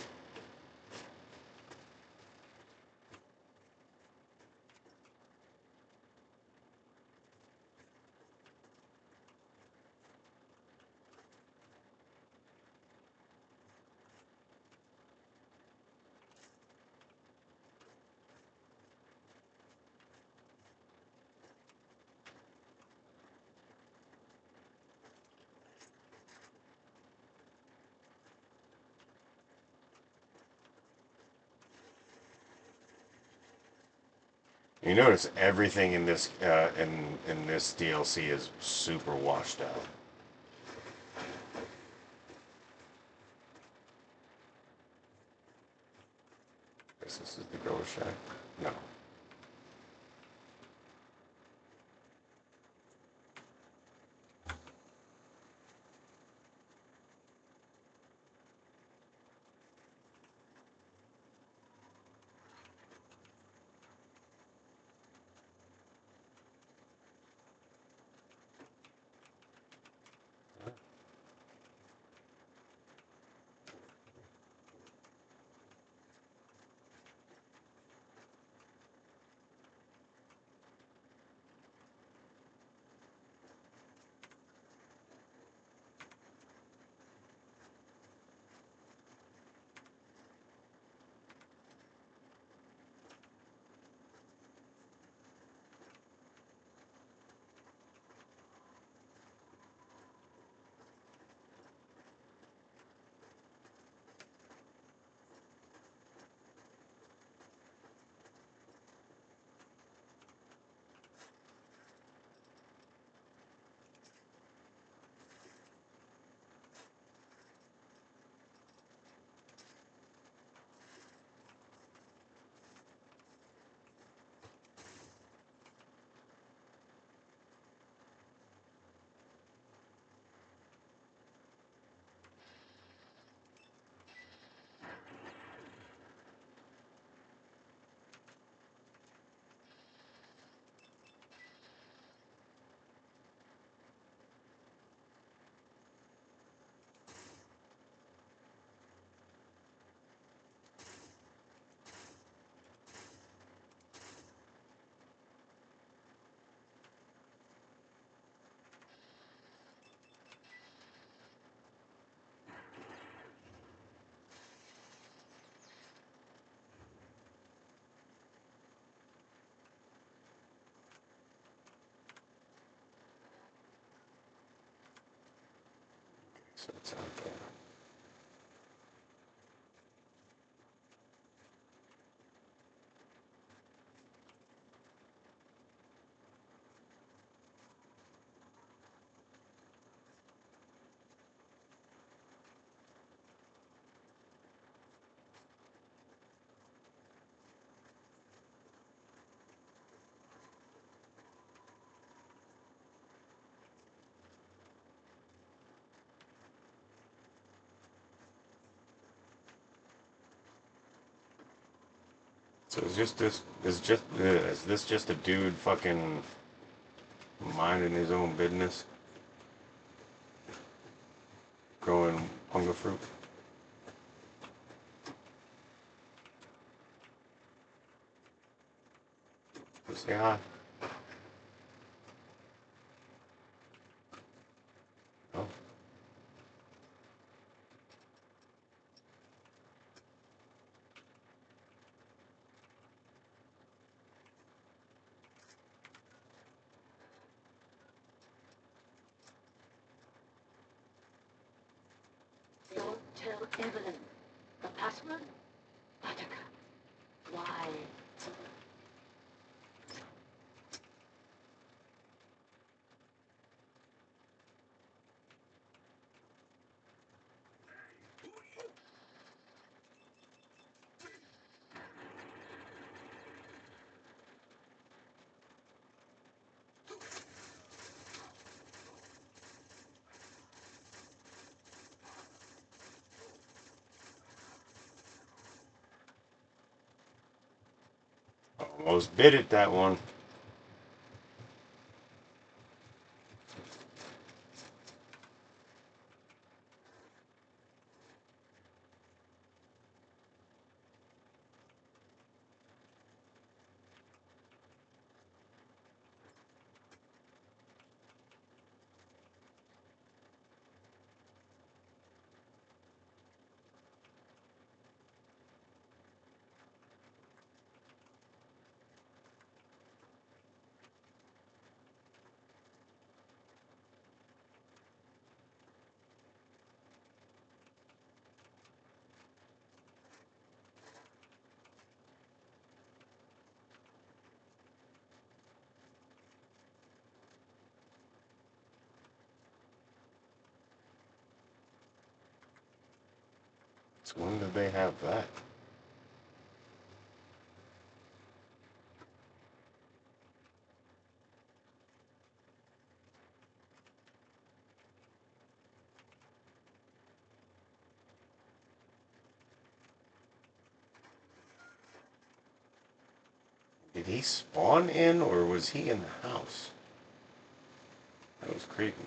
You notice everything in this in this DLC is super washed out. Guess this is the grower shack. No. So it's out there. So is this just a dude fucking minding his own business, growing hunger fruit? Say hi. Oh, Don't tell Evelyn. The password? Buttercup. Why? almost bit it that one. So when did they have that? Did he spawn in, or was he in the house? That was creepy.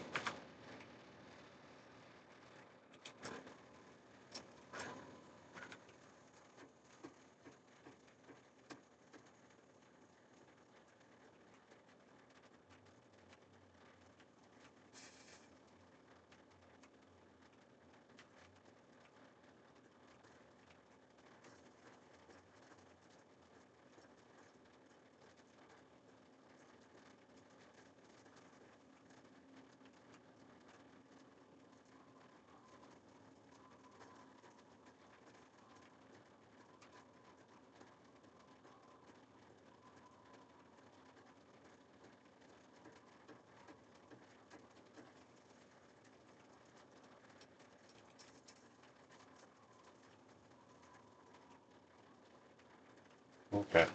Okay.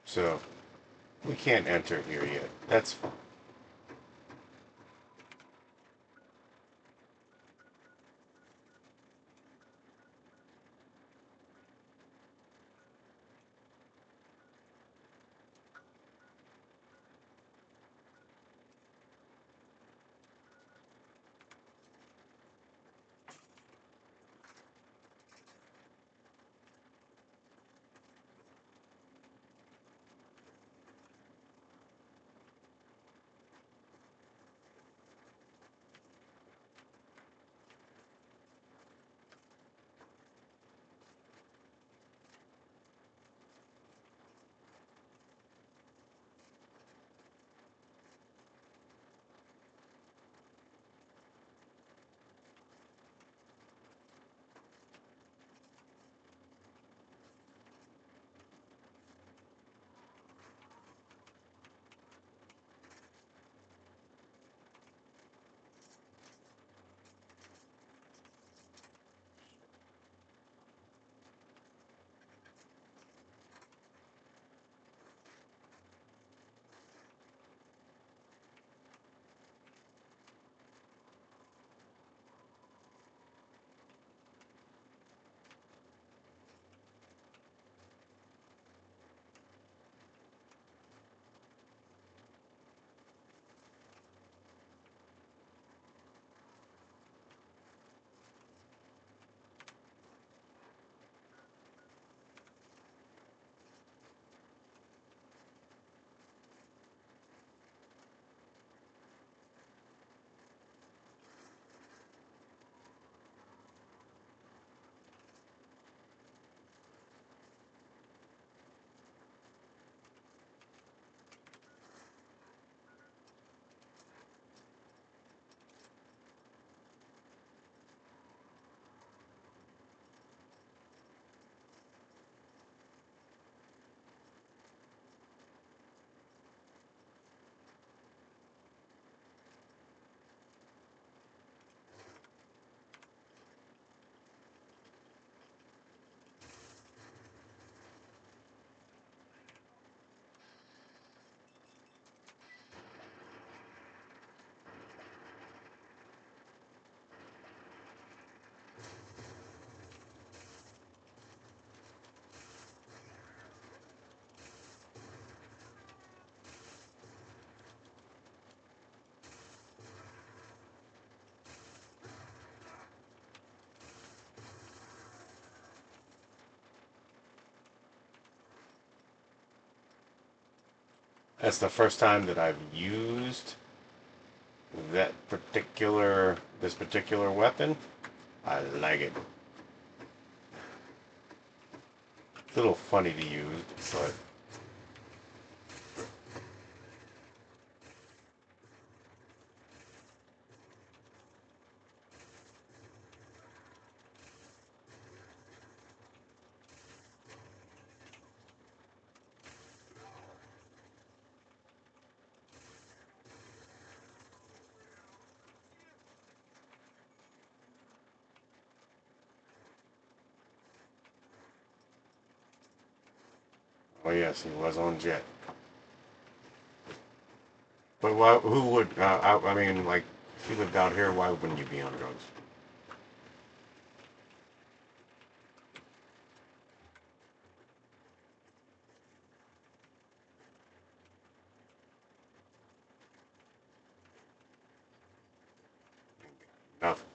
So we can't enter here yet. That's fine. That's the first time that I've used this particular weapon. I like it. It's a little funny to use, but oh yes, he was on jet. But why, who would? I mean, like, if you lived out here, why wouldn't you be on drugs? Nothing.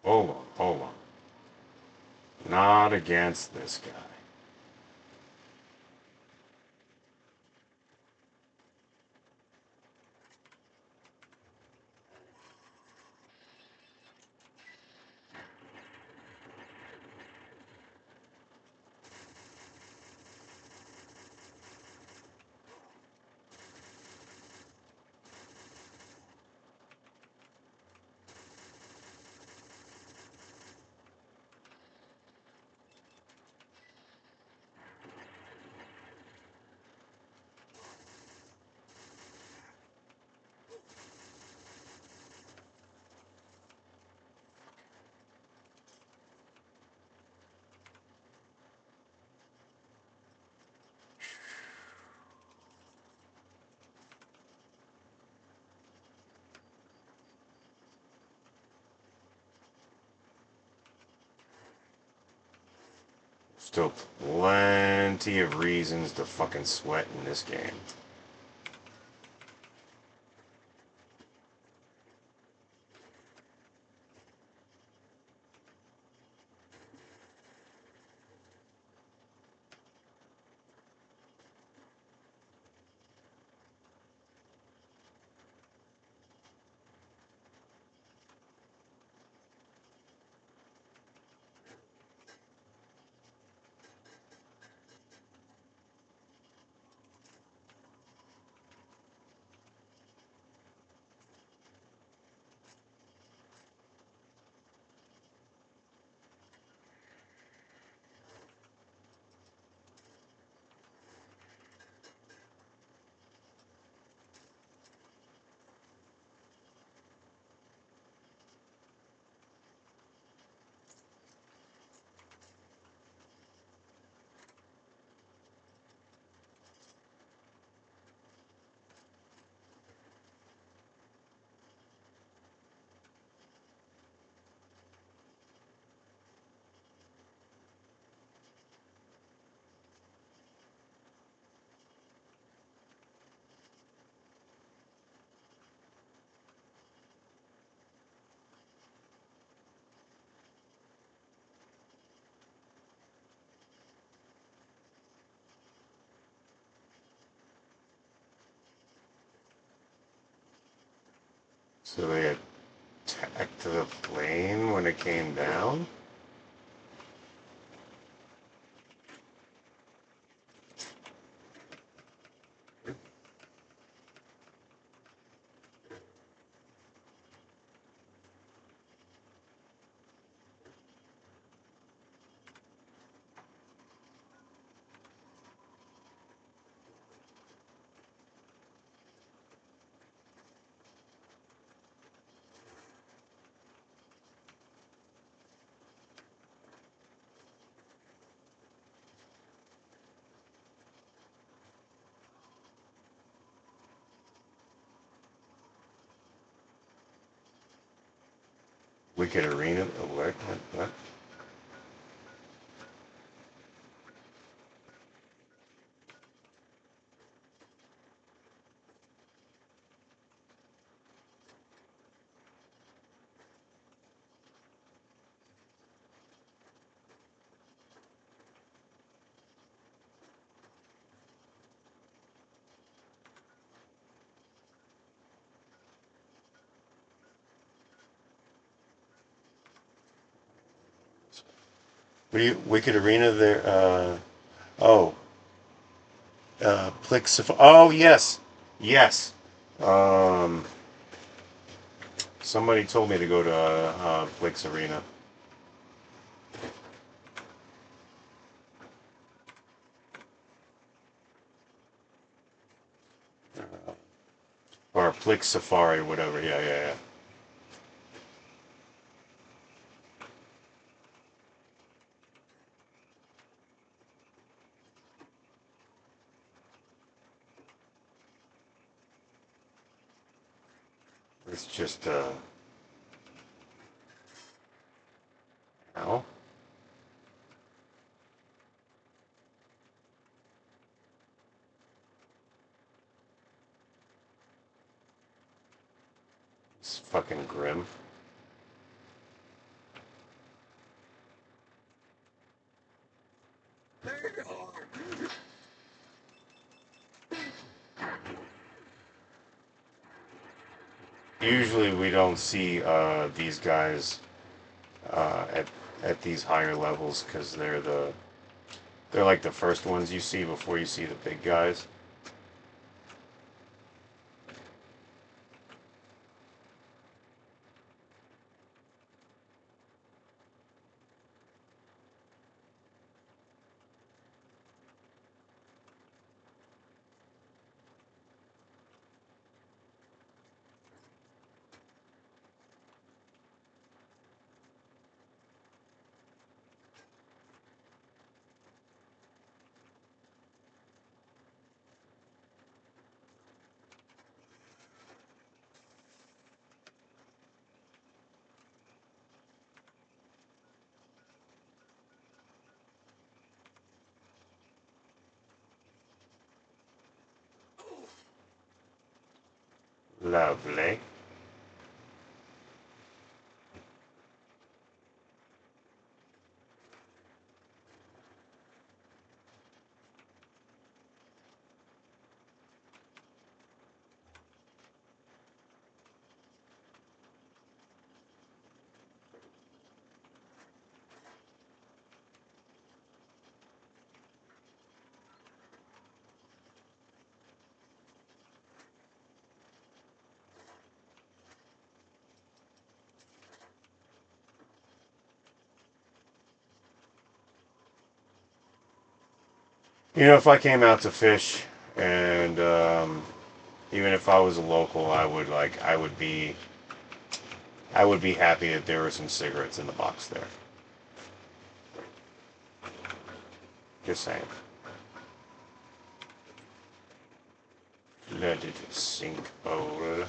Hold on, hold on. Not against this guy. Still plenty of reasons to fucking sweat in this game. So they attacked the plane when it came down? Wicked Arena alert? What? What do you Wicked Arena there? Oh, Plixif. Oh yes, yes. Um, Somebody told me to go to Plix Arena. Or Plix Safari, whatever. Yeah, yeah, yeah. It's just ow. It's fucking grim. Usually we don't see these guys at these higher levels because they're like the first ones you see before you see the big guys. Lovely. You know, if I came out to fish, and even if I was a local, I would be happy that there were some cigarettes in the box there. Just saying. Let it sink, bowl.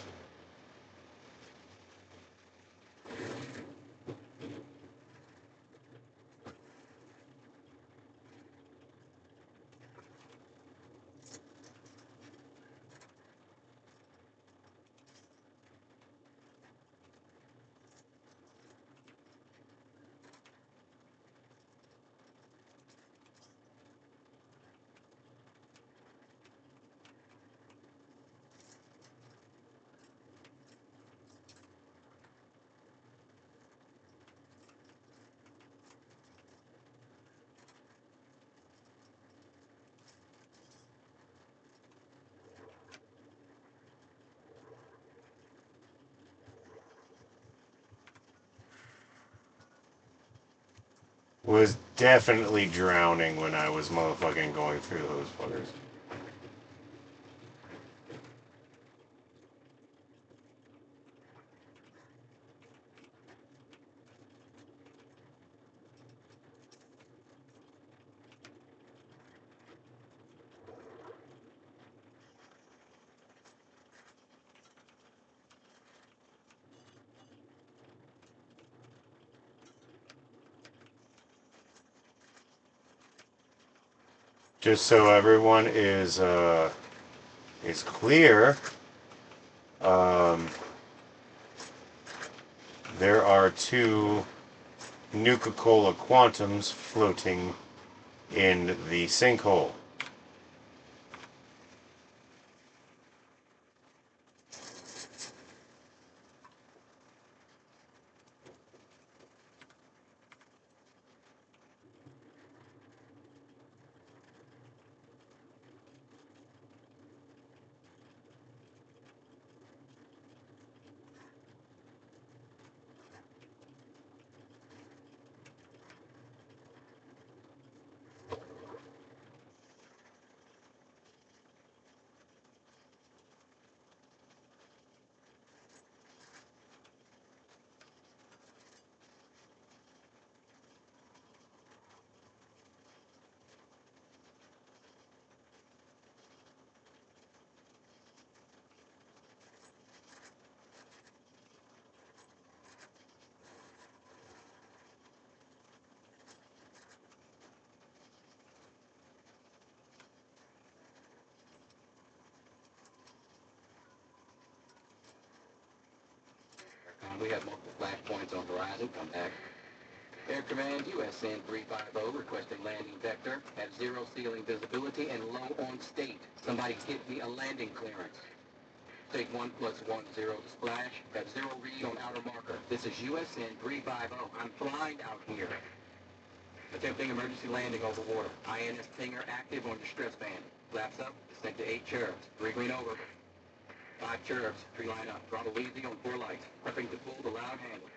Was definitely drowning when I was motherfucking going through those fuckers. Just so everyone is clear, um, there are two Nuka-Cola Quantums floating in the sinkhole. We have multiple flashpoints on horizon. Come back. Air Command, USN 350, requesting landing vector. Have zero ceiling visibility and low on state. Somebody give me a landing clearance. Take 1+10 to splash. Have zero read on outer marker. This is USN 350. I'm flying out here. Attempting emergency landing over water. INS Pinger active on your stress band. Flaps up. Descent to 8 cherubs. 3 green over. 5 cherubs. 3 line up. Throttle easy on 4 lights. Prepping to pull the loud handle.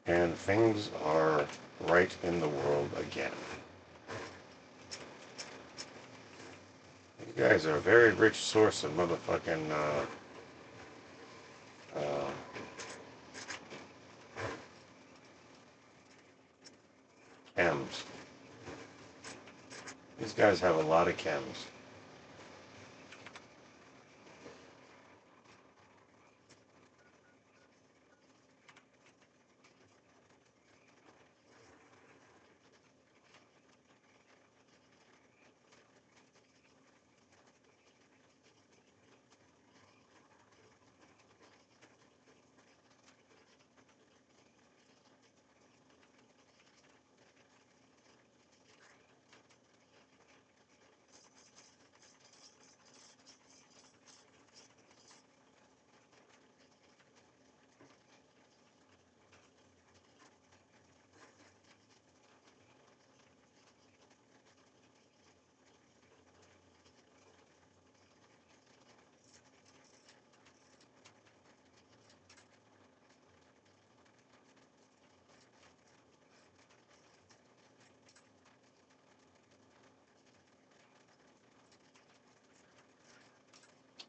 And things are right in the world again. You guys are a very rich source of motherfucking uh, chems. These guys have a lot of chems.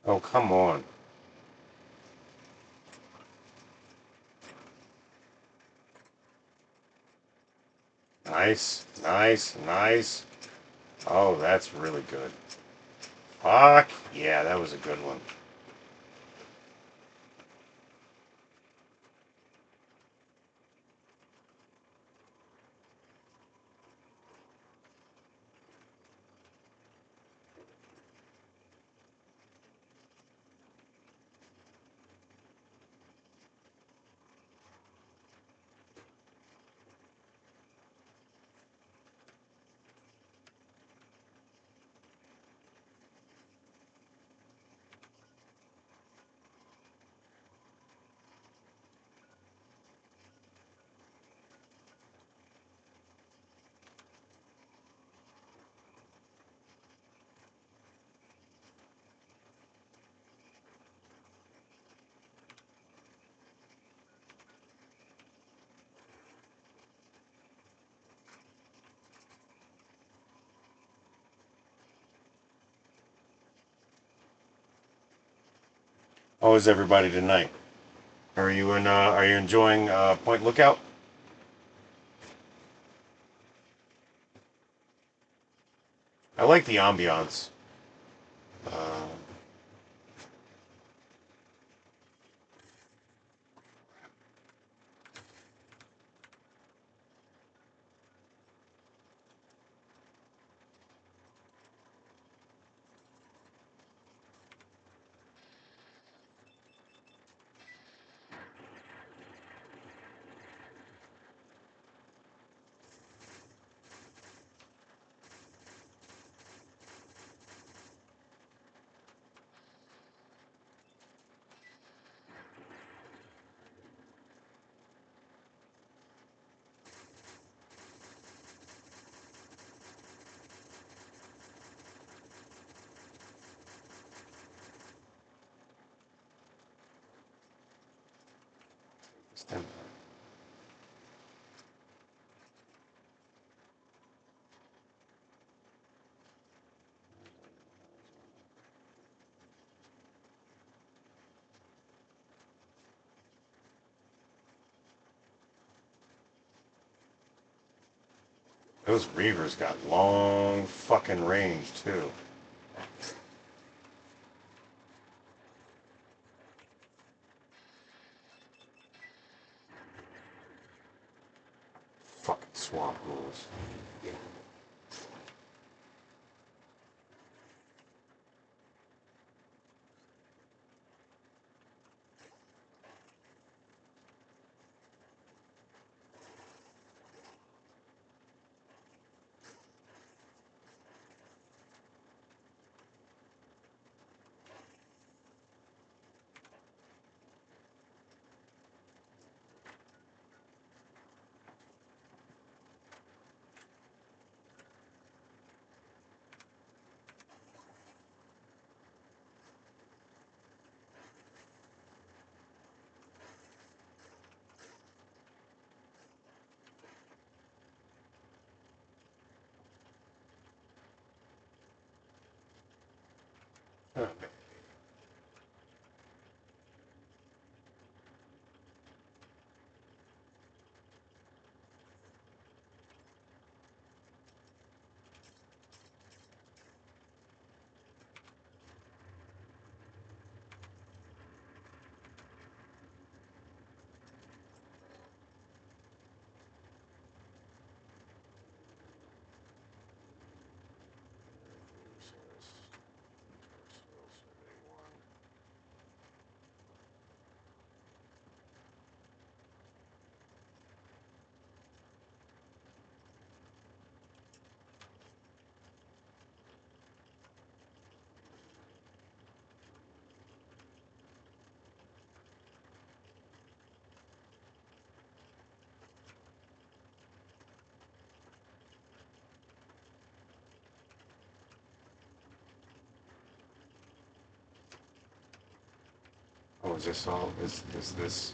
Oh, come on. Nice, nice, nice. Oh, that's really good. Fuck. Yeah, that was a good one. How is everybody tonight? Are you enjoying Point Lookout? I like the ambiance. Uh, those Reavers got long fucking range too. Fucking swamp rules. Okay. Oh, is this all? Is this?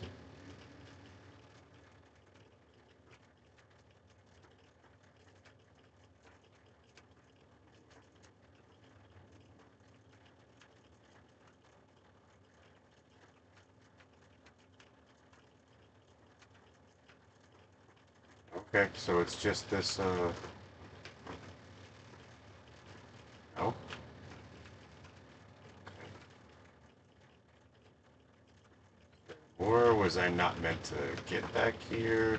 Okay, so it's just this, oh, or was I not meant to get back here?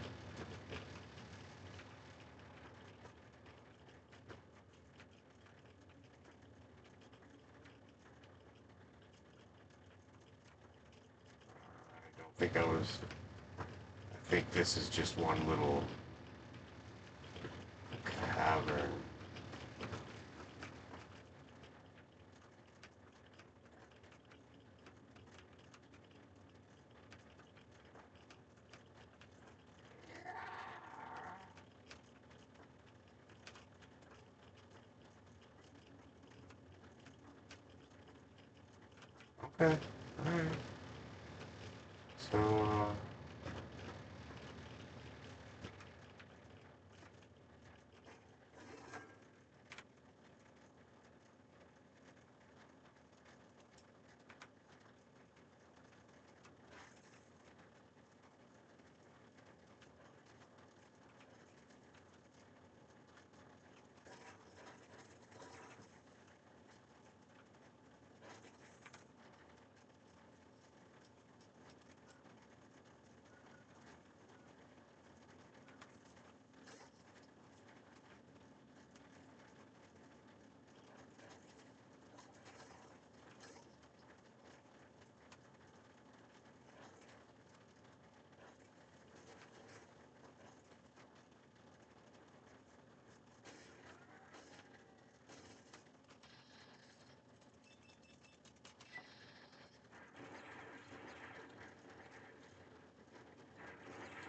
I don't think I was. I think this is just one little cavern. Okay, alright. So,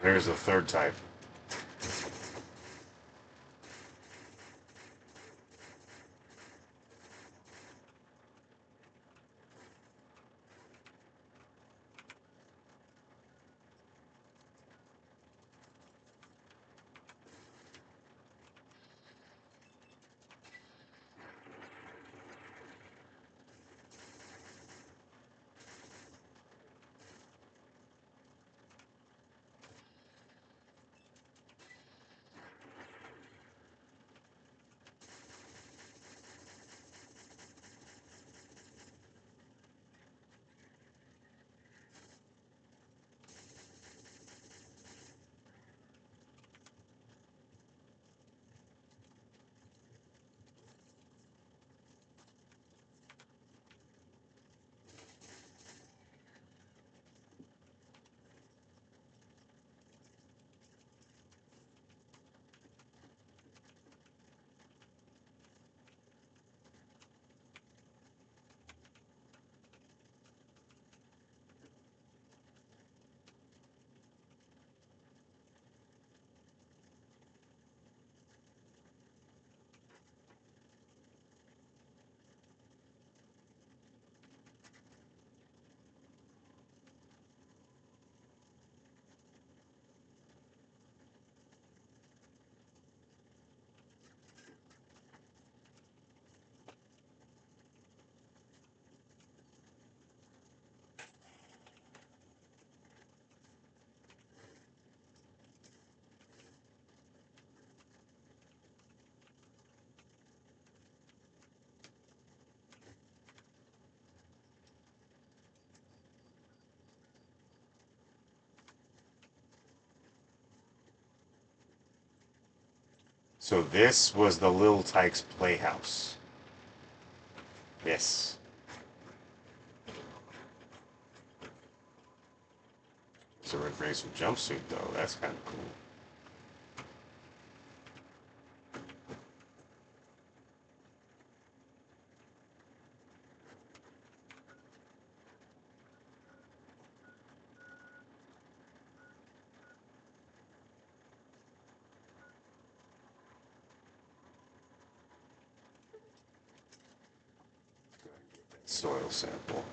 there's a third type. So this was the Lil Tyke's playhouse. Yes. It's a Red Racer jumpsuit, though. That's kind of cool. Soil sample.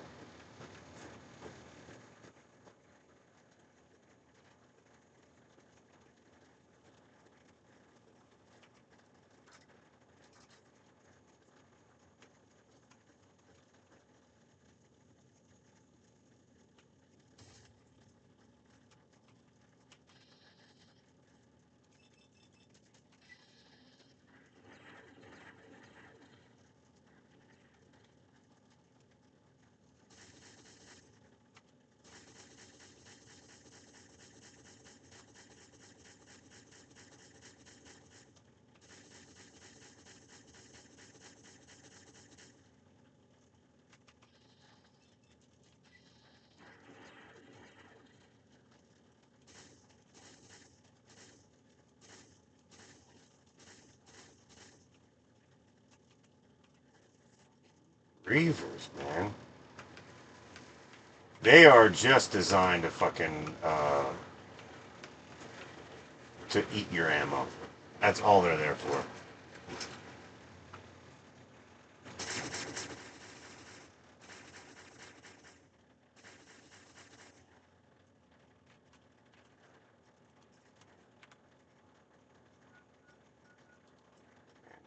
Reavers, man. They are just designed to fucking to eat your ammo. That's all they're there for.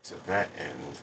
To that end,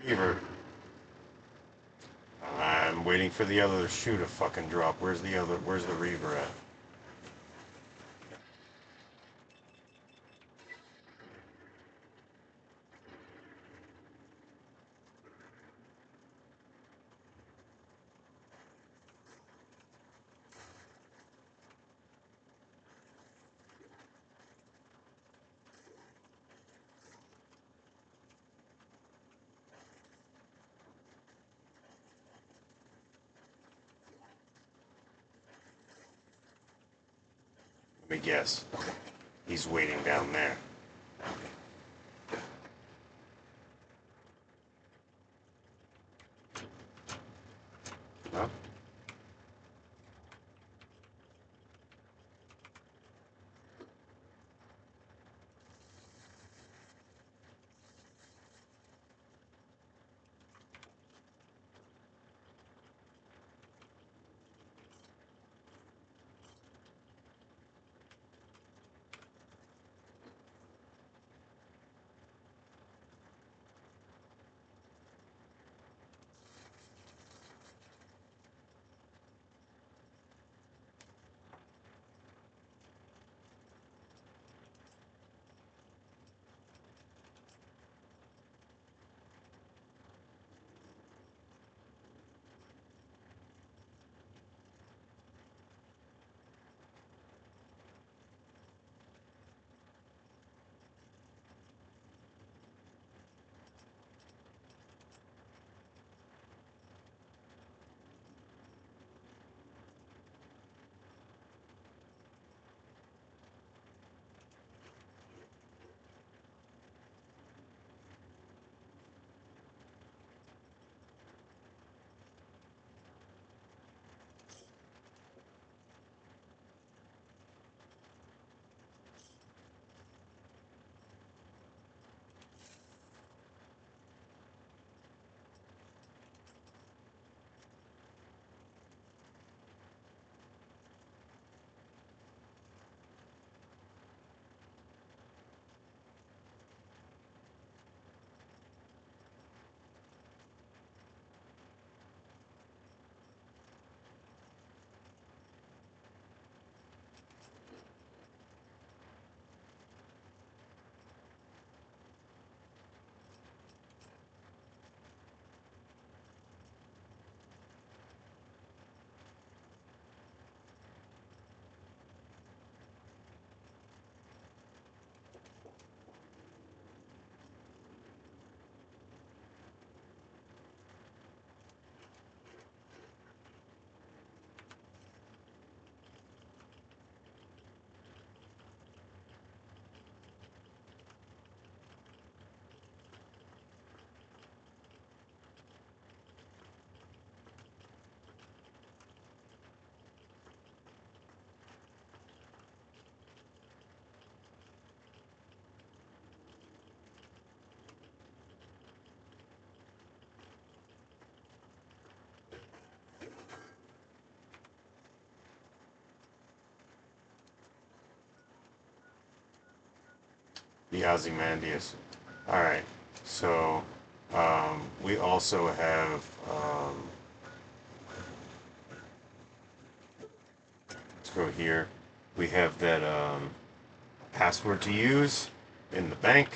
Reaver. I'm waiting for the other shoe to fucking drop. Where's the other? Where's the Reaver at? Let me guess. He's waiting down there. Huh? The Ozymandias. Alright, so we also have, let's go here. We have that password to use in the bank.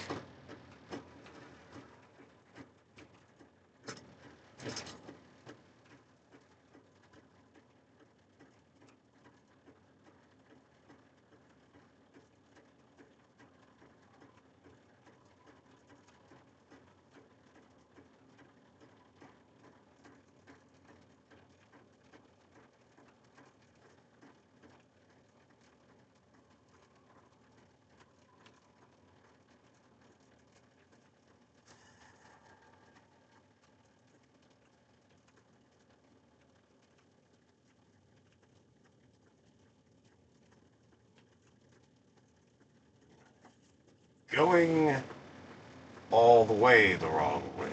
Going all the way the wrong way.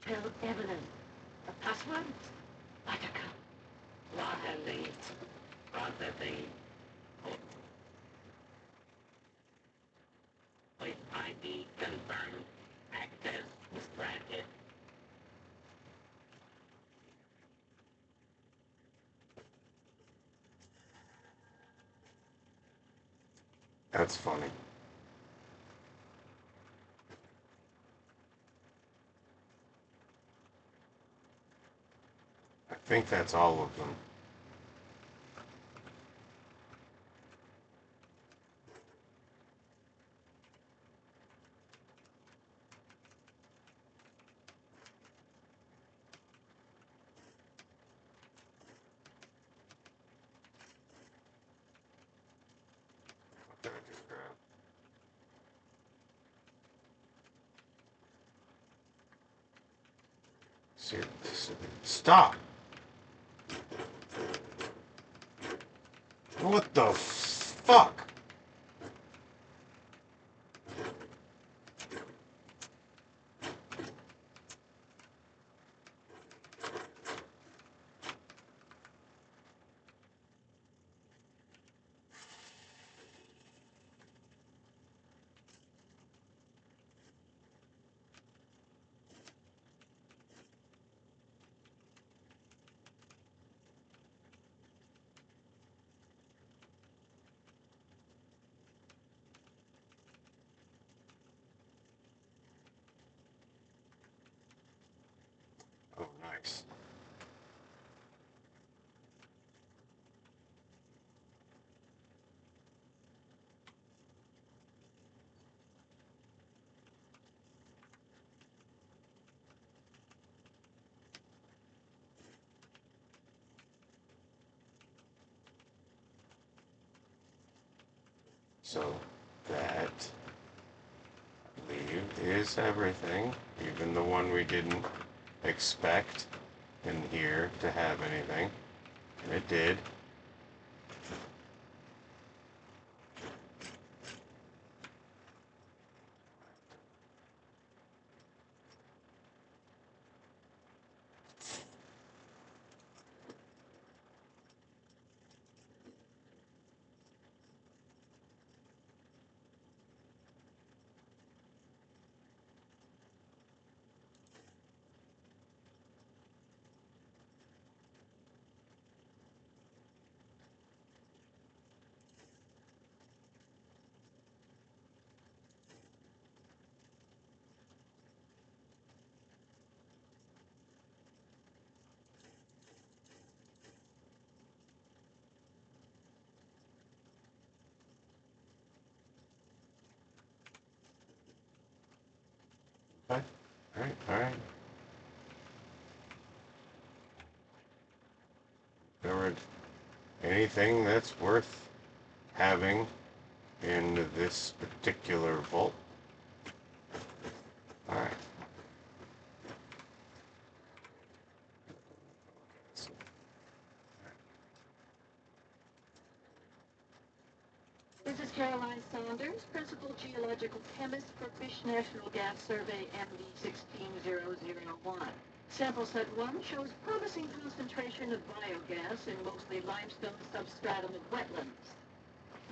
Tell Evelyn. The password? Buttercup. Processing. Processing. Voice ID confirmed. Access granted. That's funny. I think that's all of them. What did I just grab? Stop! What the fuck? Oh, nice. So that, I believe, is everything. Even the one we didn't expect in here to have anything. And it did. Okay. Alright, alright. Covered anything that's worth having in this particular vault. Alright. This is Caroline Saunders, Principal Geological Chemist for Fish National Gas Survey MD 16001. Sample set 1 shows promising concentration of biogas in mostly limestone substratum and wetlands.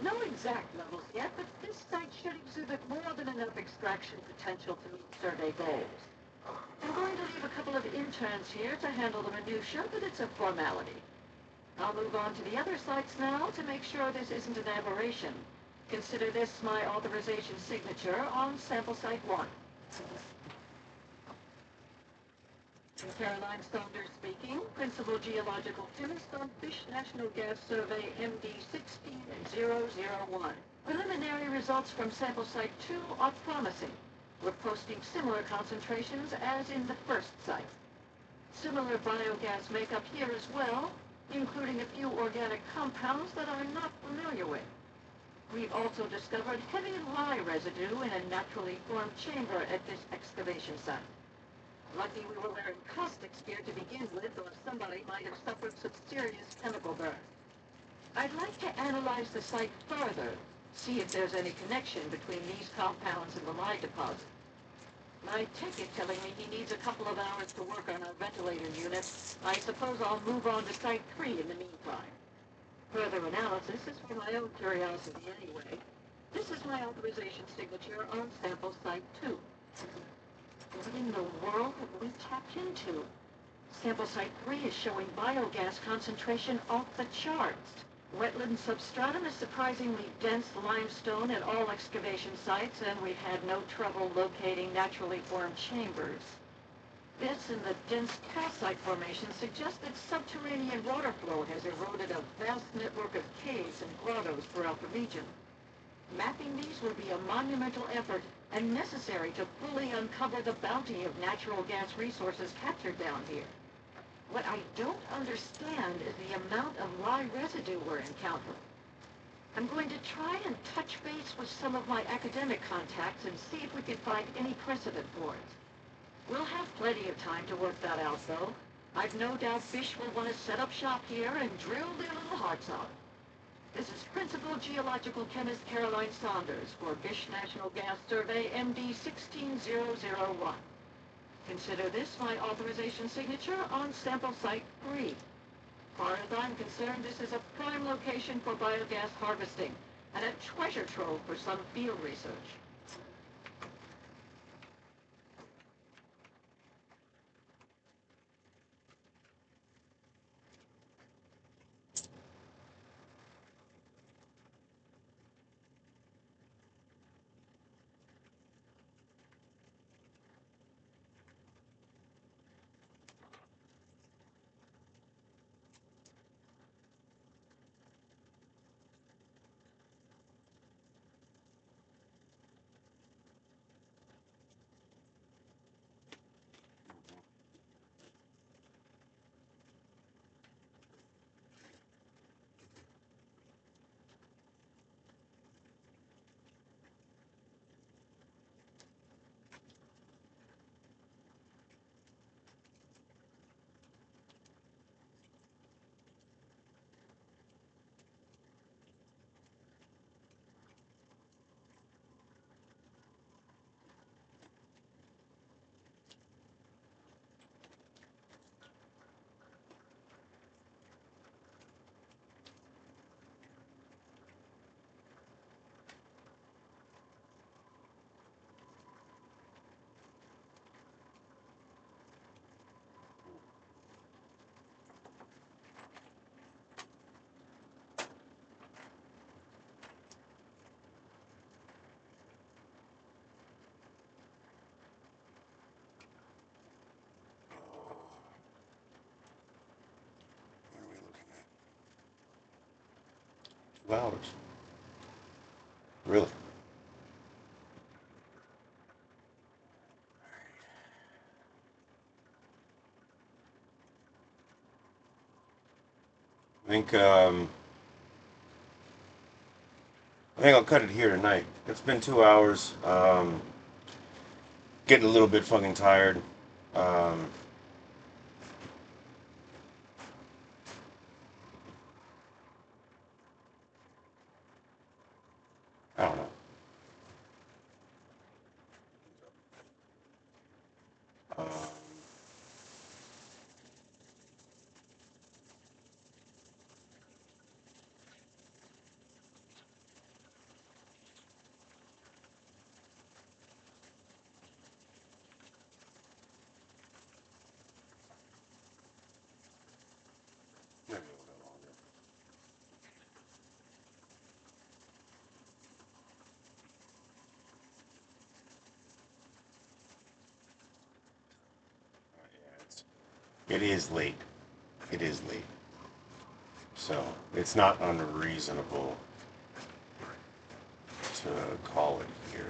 No exact levels yet, but this site should exhibit more than enough extraction potential to meet survey goals. I'm going to leave a couple of interns here to handle the minutiae, but it's a formality. I'll move on to the other sites now to make sure this isn't an aberration. Consider this my authorization signature on sample site 1. Caroline Saunders speaking, Principal Geological Chemist on Fish National Gas Survey MD 16001. Preliminary results from sample site 2 are promising. We're posting similar concentrations as in the first site. Similar biogas makeup here as well, including a few organic compounds that I'm not familiar with. We've also discovered heavy lye residue in a naturally formed chamber at this excavation site. Lucky we were wearing caustic gear to begin with, or somebody might have suffered some serious chemical burn. I'd like to analyze the site further, see if there's any connection between these compounds and the lye deposit. My tech is telling me he needs a couple of hours to work on our ventilator unit. I suppose I'll move on to site 3 in the meantime. Further analysis is for my own curiosity anyway. This is my authorization signature on sample site 2. What in the world have we tapped into? Sample site 3 is showing biogas concentration off the charts. Wetland substratum is surprisingly dense limestone at all excavation sites, and we've had no trouble locating naturally formed chambers. This and the dense calcite formation suggest that subterranean water flow has eroded a vast network of caves and grottos throughout the region. Mapping these will be a monumental effort and necessary to fully uncover the bounty of natural gas resources captured down here. What I don't understand is the amount of lye residue we're encountering. I'm going to try and touch base with some of my academic contacts and see if we can find any precedent for it. We'll have plenty of time to work that out, though. I've no doubt Fish will want to set up shop here and drill their little hearts out. This is Principal Geological Chemist Caroline Saunders for Fish National Gas Survey MD 16001. Consider this my authorization signature on sample site 3. As far as I'm concerned, this is a prime location for biogas harvesting and a treasure trove for some field research. What are we looking at? 2 hours. Really? I think I think I'll cut it here tonight. It's been 2 hours. Getting a little bit fucking tired. Um, It is late. It is late. So it's not unreasonable to call it here.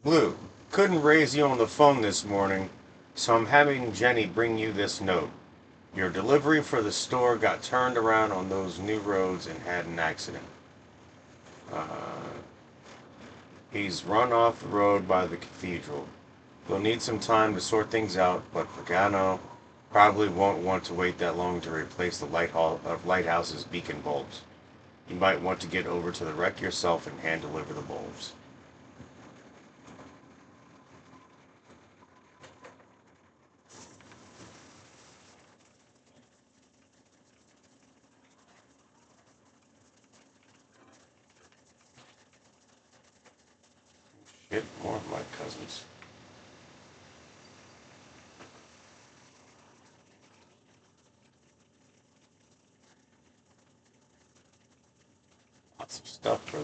Blue, couldn't raise you on the phone this morning, so I'm having Jenny bring you this note. Your delivery for the store got turned around on those new roads and had an accident. Uh, he's run off the road by the cathedral. You'll need some time to sort things out, but Pagano probably won't want to wait that long to replace the lighthouse's beacon bulbs. You might want to get over to the wreck yourself and hand deliver the bulbs. Shit, more of my cousins. Lots of stuff for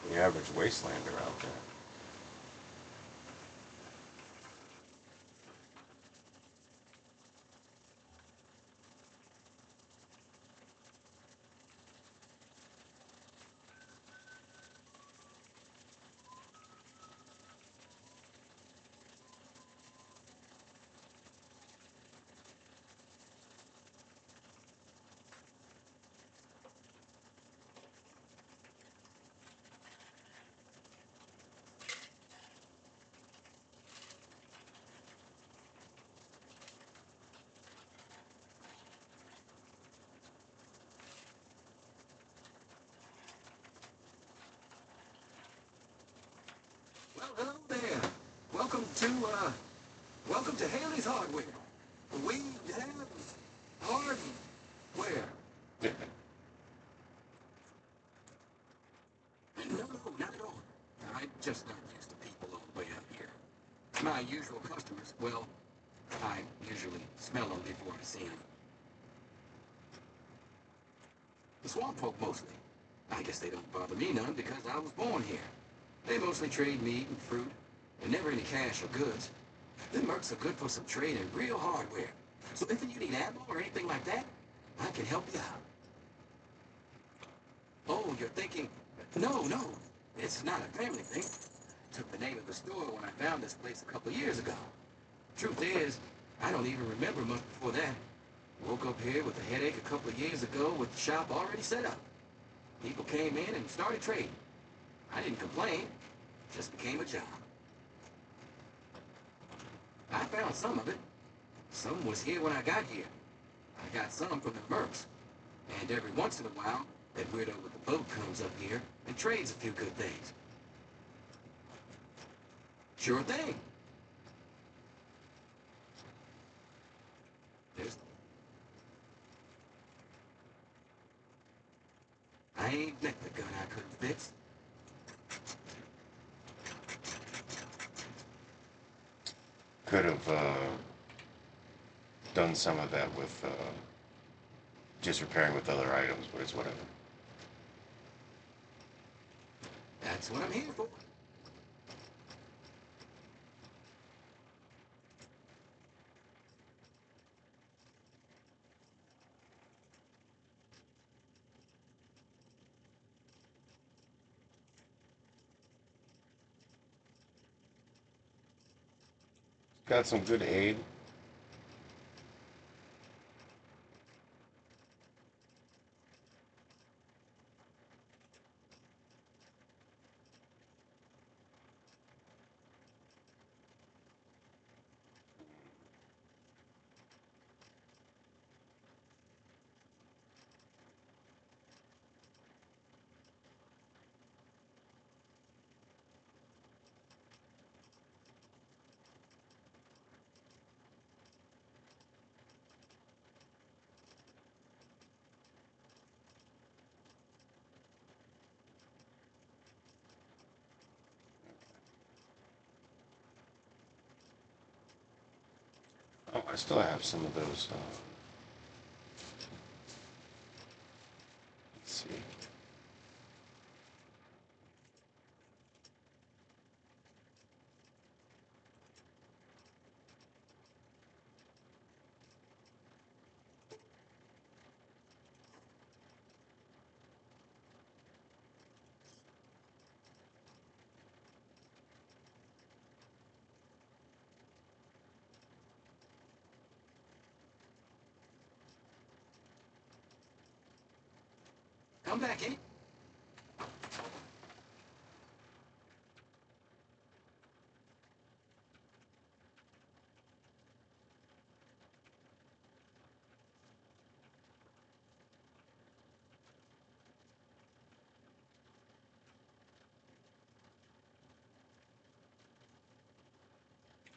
the average wastelander out there. Well, hello there. Welcome to, welcome to Haley's Hardware. We have hardware. No, no, not at all. I'm just not used to people all the way out here. My usual customers, well, I usually smell them before I see them. The swamp folk mostly. I guess they don't bother me none because I was born here. They mostly trade meat and fruit, and never any cash or goods. Them mercs are good for some trade and real hardware. So if you need ammo or anything like that, I can help you out. Oh, you're thinking, no, no, it's not a family thing. Took the name of the store when I found this place a couple of years ago. Truth is, I don't even remember much before that. Woke up here with a headache a couple of years ago with the shop already set up. People came in and started trading. I didn't complain, just became a job. I found some of it. Some was here when I got here. I got some from the mercs. And every once in a while, that weirdo with the boat comes up here and trades a few good things. Sure thing. There's... I ain't met the gun I couldn't fix. could have done some of that with just repairing with other items, but it's whatever. That's what I'm here for. Got some good aid. Oh, I still have some of those. Let's see. Come back in.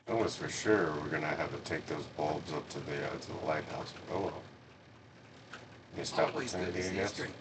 I was for sure we're gonna have to take those bulbs up to the lighthouse. Oh well. Missed Always good opportunity, to I see a guess. stranger.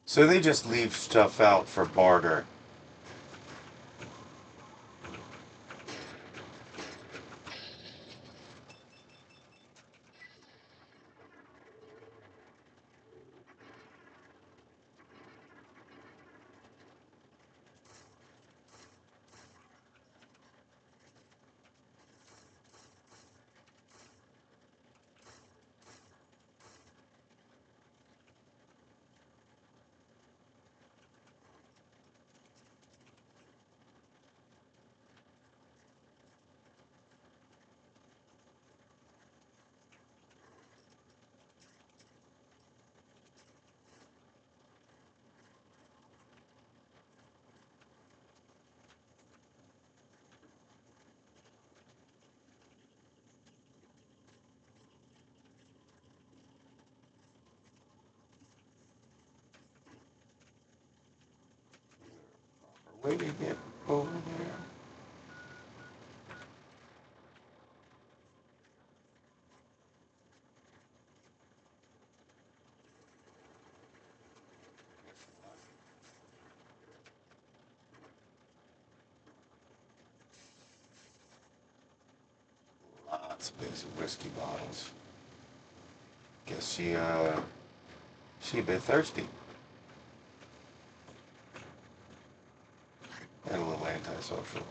So they just leave stuff out for barter. Way to get over there. Lots of big whiskey bottles. Guess she a bit thirsty. social.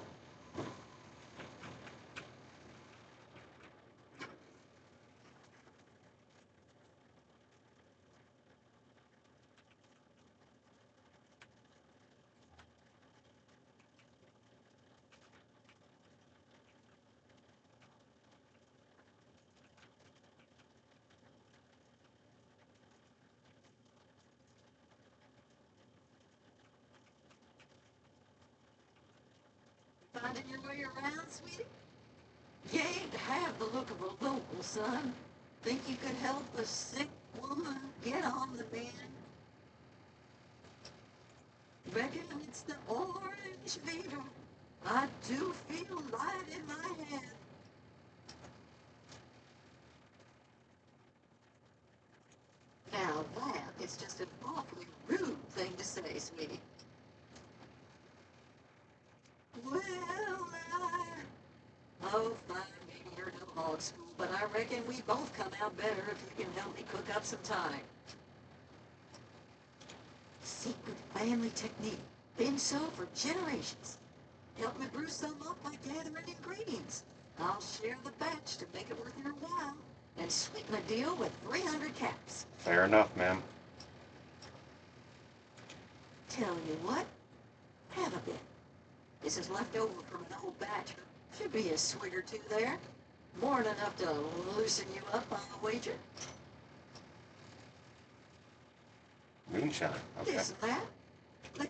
Finding your way around, sweetie? You ain't have the look of a local, son. Think you could help a sick woman get on the mend? Reckon it's the orange fever. I do feel light in my head. Now that is just an awfully rude thing to say, sweetie. Well, oh, fine, maybe you're no hog school, but I reckon we both come out better if you can help me cook up some time. Secret family technique. Been so for generations. Help me brew some up by gathering ingredients. I'll share the batch to make it worth your while, and sweeten the deal with 300 caps. Fair enough, ma'am. Tell you what, have a bit. This is left over from an old batch, but should be a swig or two there. More than enough to loosen you up on the wager. Moonshine. Okay. This and that. But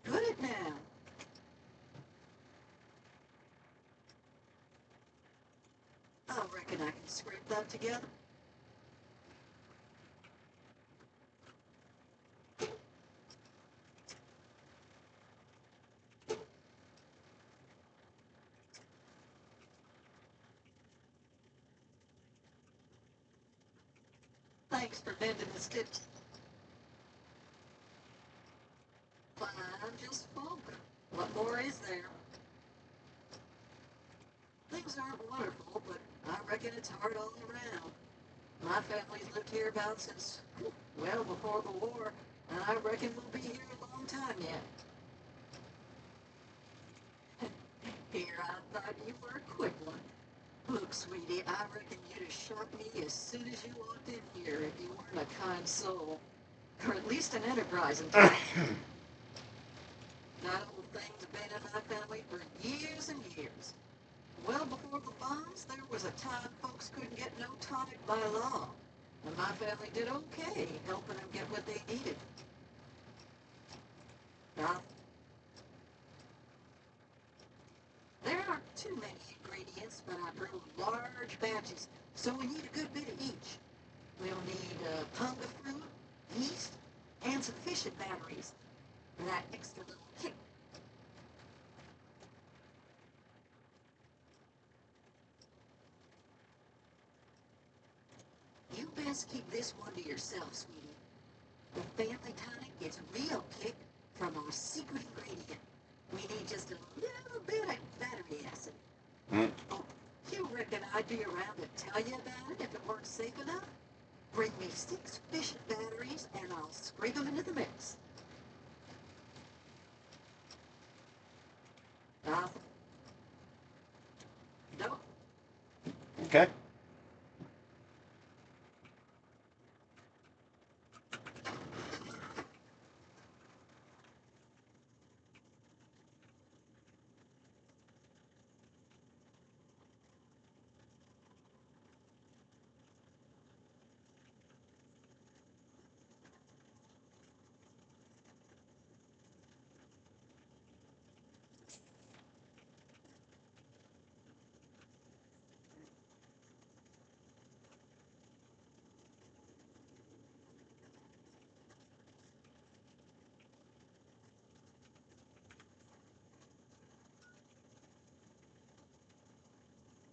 good it now. I reckon I can scrape that together. Thanks for bending the stitch. Fine, just folk. What more is there? Things aren't wonderful, but I reckon it's hard all around. My family's lived here about since, well, before the war, and I reckon we'll be here a long time yet. Here, I thought you were a quick one. Look, sweetie, I reckon you'd have shot me as soon as you walked in here if you weren't a kind soul. Or at least an enterprising type. That old thing's been in my family for years and years. Well before the bombs, there was a time folks couldn't get no tonic by law. And my family did okay, helping them get what they needed. Now, there aren't too many ingredients, but I brew large batches, so we need a good bit of each. We'll need punga fruit, yeast, and some fishing batteries for that extra little kick. You best keep this one to yourself, sweetie. The family tonic gets real kick from our secret ingredient. We need just a little bit of battery acid. Mm. Oh, you reckon I'd be around to tell you about it if it weren't safe enough? Bring me 6 fishing batteries and I'll scrape them into the mix. Uh, no, Okay.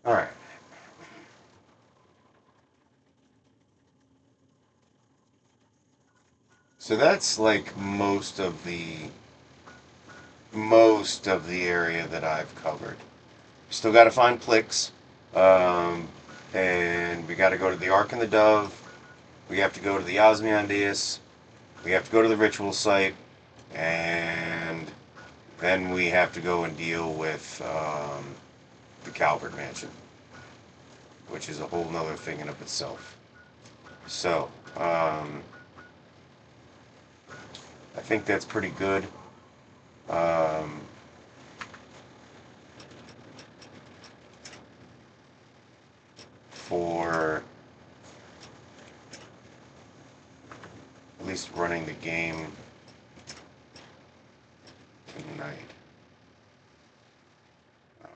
All right. So that's like most of the area that I've covered. Still got to find Plix. Um, and we got to go to the Ark and the Dove. We have to go to the Osmiandias. We have to go to the ritual site, and then we have to go and deal with the Calvert Mansion, which is a whole nother thing in of itself. So, I think that's pretty good. Um, for at least running the game tonight. Um,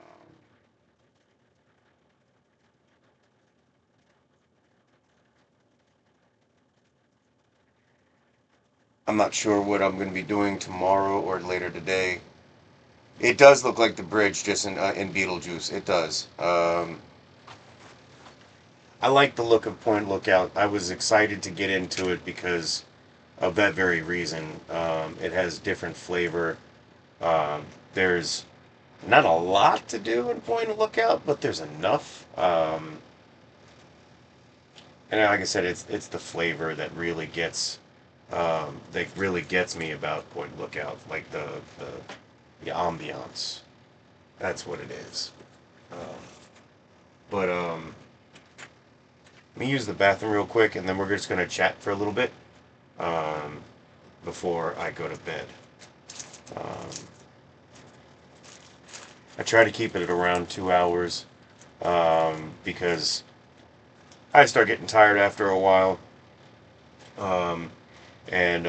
I'm not sure what I'm going to be doing tomorrow or later today. It does look like the bridge just in Beetlejuice. It does. I like the look of Point Lookout. I was excited to get into it because of that very reason. It has different flavor. There's not a lot to do in Point Lookout, but there's enough. And like I said, it's the flavor that really gets me about Point Lookout, like the ambiance. That's what it is. Um, but let me use the bathroom real quick, and then we're just gonna chat for a little bit um, before I go to bed. Um, I try to keep it at around 2 hours because I start getting tired after a while. Um, and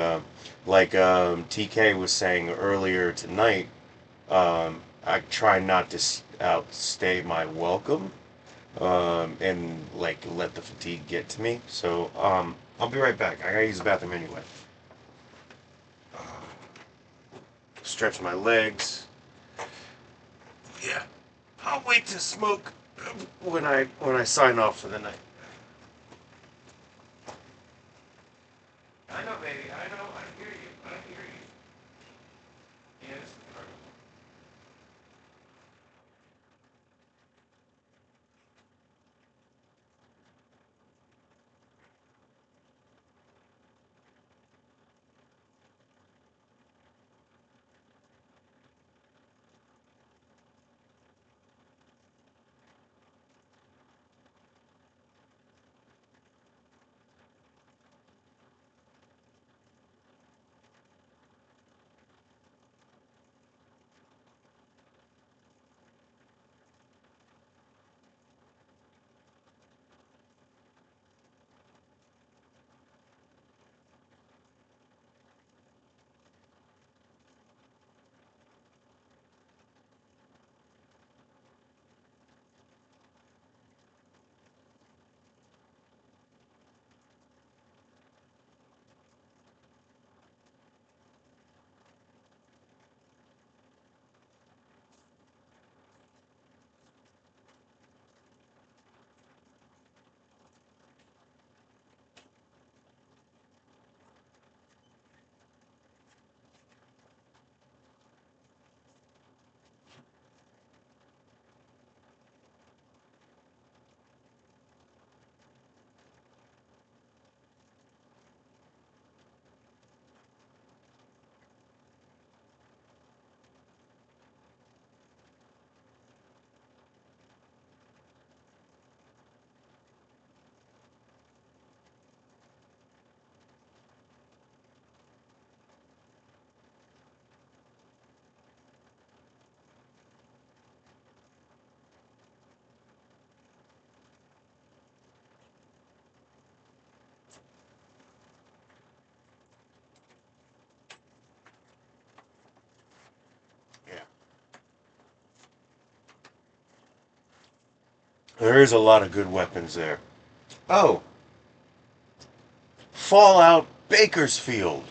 like TK was saying earlier tonight, I try not to outstay my welcome and like let the fatigue get to me. So I'll be right back. I gotta use the bathroom anyway. Stretch my legs. Yeah, I'll wait to smoke when I sign off for the night. I know, baby. I know. I hear you. I hear you. Yes. Yeah. There is a lot of good weapons there. Oh, Fallout Bakersfield.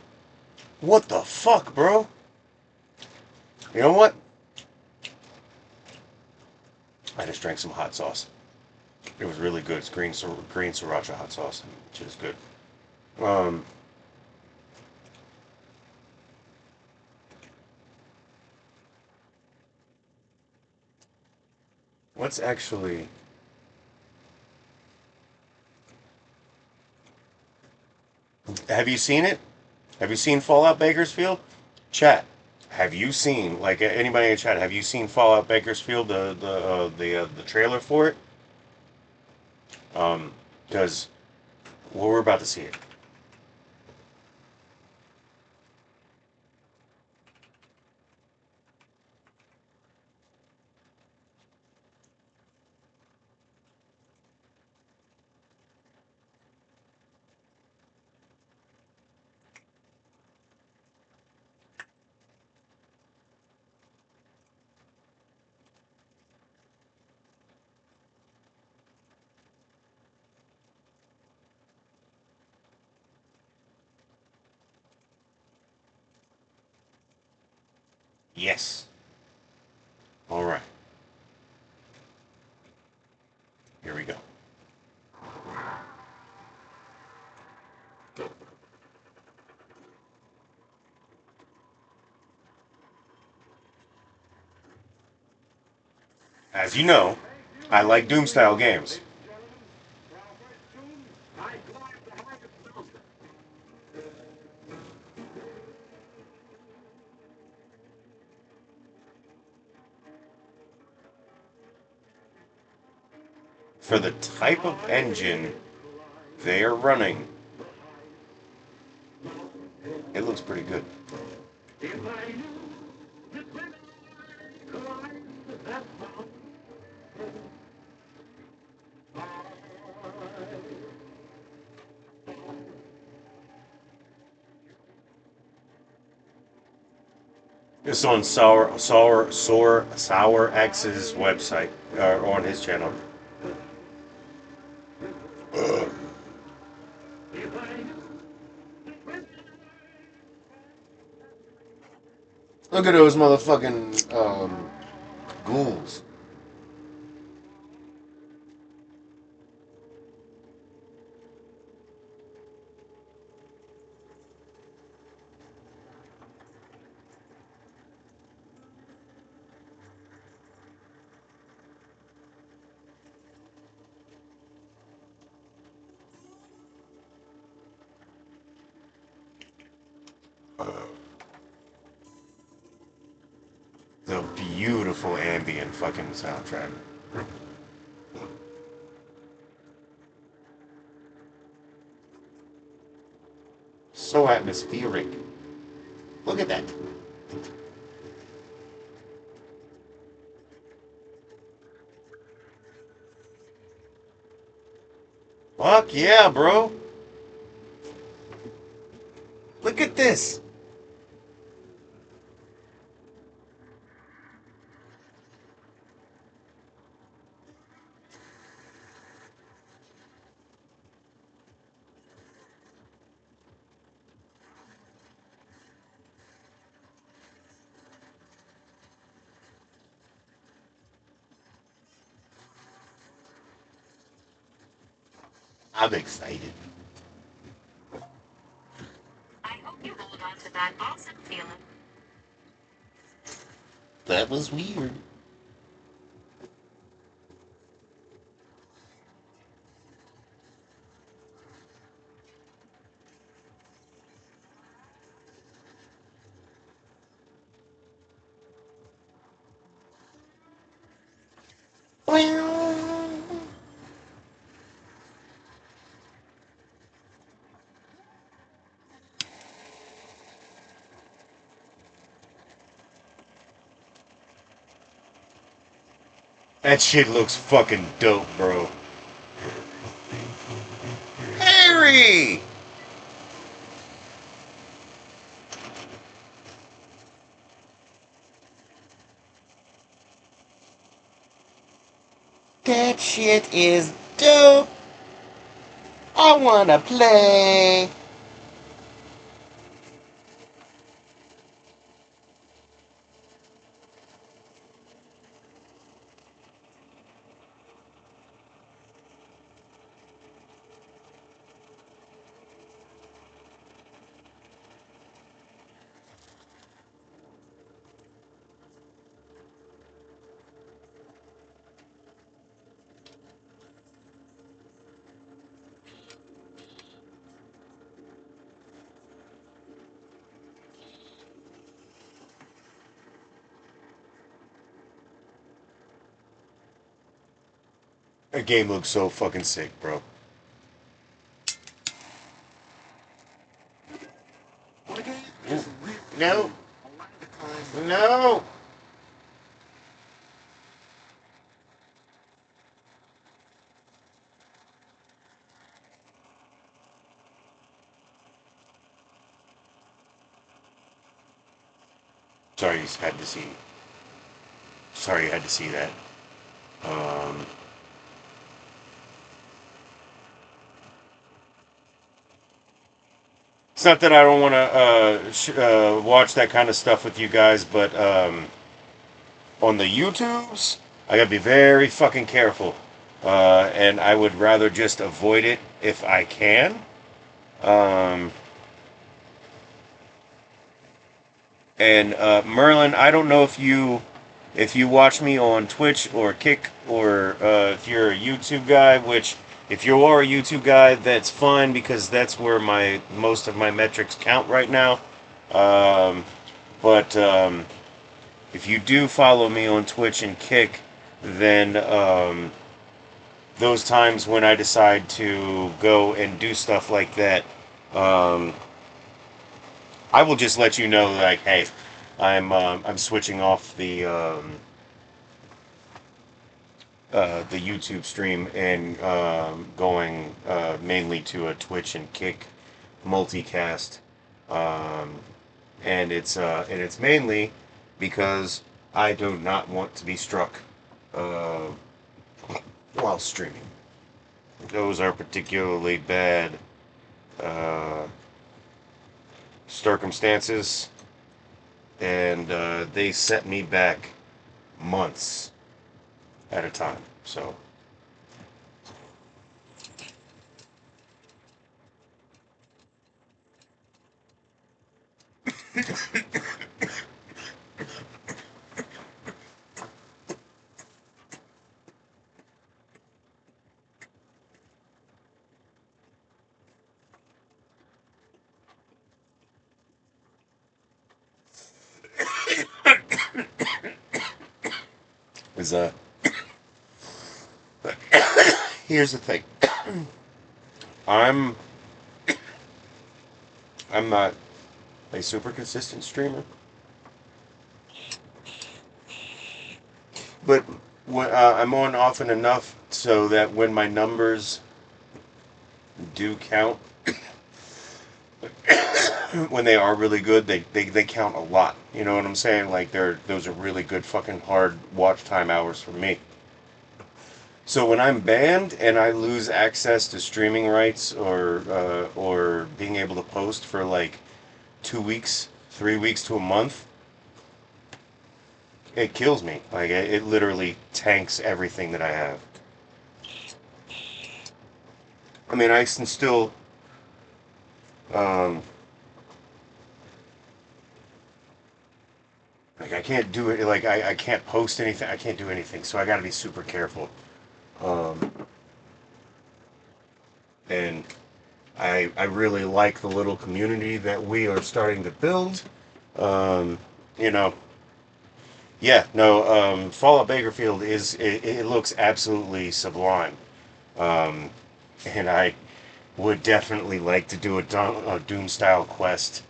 What the fuck, bro? You know what? I just drank some hot sauce. It was really good. It's green sriracha hot sauce, which is good. Um, what's actually have you seen it? Have you seen Fallout Bakersfield? Chat. Have you seen like anybody in chat? Have you seen Fallout Bakersfield? The trailer for it? Because well, we're about to see it. Yes. All right. Here we go. As you know, I like Doom style games. For the type of engine they are running, it looks pretty good. It's on Sour X's website or on his channel. Look at those motherfucking ghouls. The beautiful ambient fucking soundtrack. So atmospheric. Look at that. Fuck yeah, bro. Look at this. I'm excited. I hope you hold on to that awesome feeling. That was weird. That shit looks fucking dope, bro. Harry! That shit is dope. I wanna play. That game looks so fucking sick, bro. The game is really No, cool. A lot of the time, no. Sorry, you had to see. Sorry, you had to see that. Um, it's not that I don't want to watch that kind of stuff with you guys, but on the YouTubes, I gotta be very fucking careful. And I would rather just avoid it if I can. Um, and Merlin, I don't know if you watch me on Twitch or Kick or if you're a YouTube guy. Which if you are a YouTube guy, that's fine because that's where my most of my metrics count right now. Um, but if you do follow me on Twitch and Kick, then those times when I decide to go and do stuff like that, um, I will just let you know, like, hey, I'm switching off the YouTube stream and going mainly to a Twitch and Kick multicast, um, and it's mainly because I do not want to be struck uh, while streaming. Those are particularly bad uh, circumstances, and they set me back months at a time. So, is here's the thing. I'm I'm not a super consistent streamer, but when, I'm on often enough so that when my numbers do count, when they are really good, they count a lot. You know what I'm saying? Like those are really good fucking hard watch time hours for me. So when I'm banned and I lose access to streaming rights or being able to post for like 2 weeks, 3 weeks to a month, it kills me. Like it literally tanks everything that I have. I mean, I can still um, like I can't do it. Like I can't post anything. I can't do anything. So I got to be super careful. Um, and I really like the little community that we are starting to build. Um, you know, yeah, no, Fallout Bakerfield it looks absolutely sublime. Um, and I would definitely like to do a Doom style quest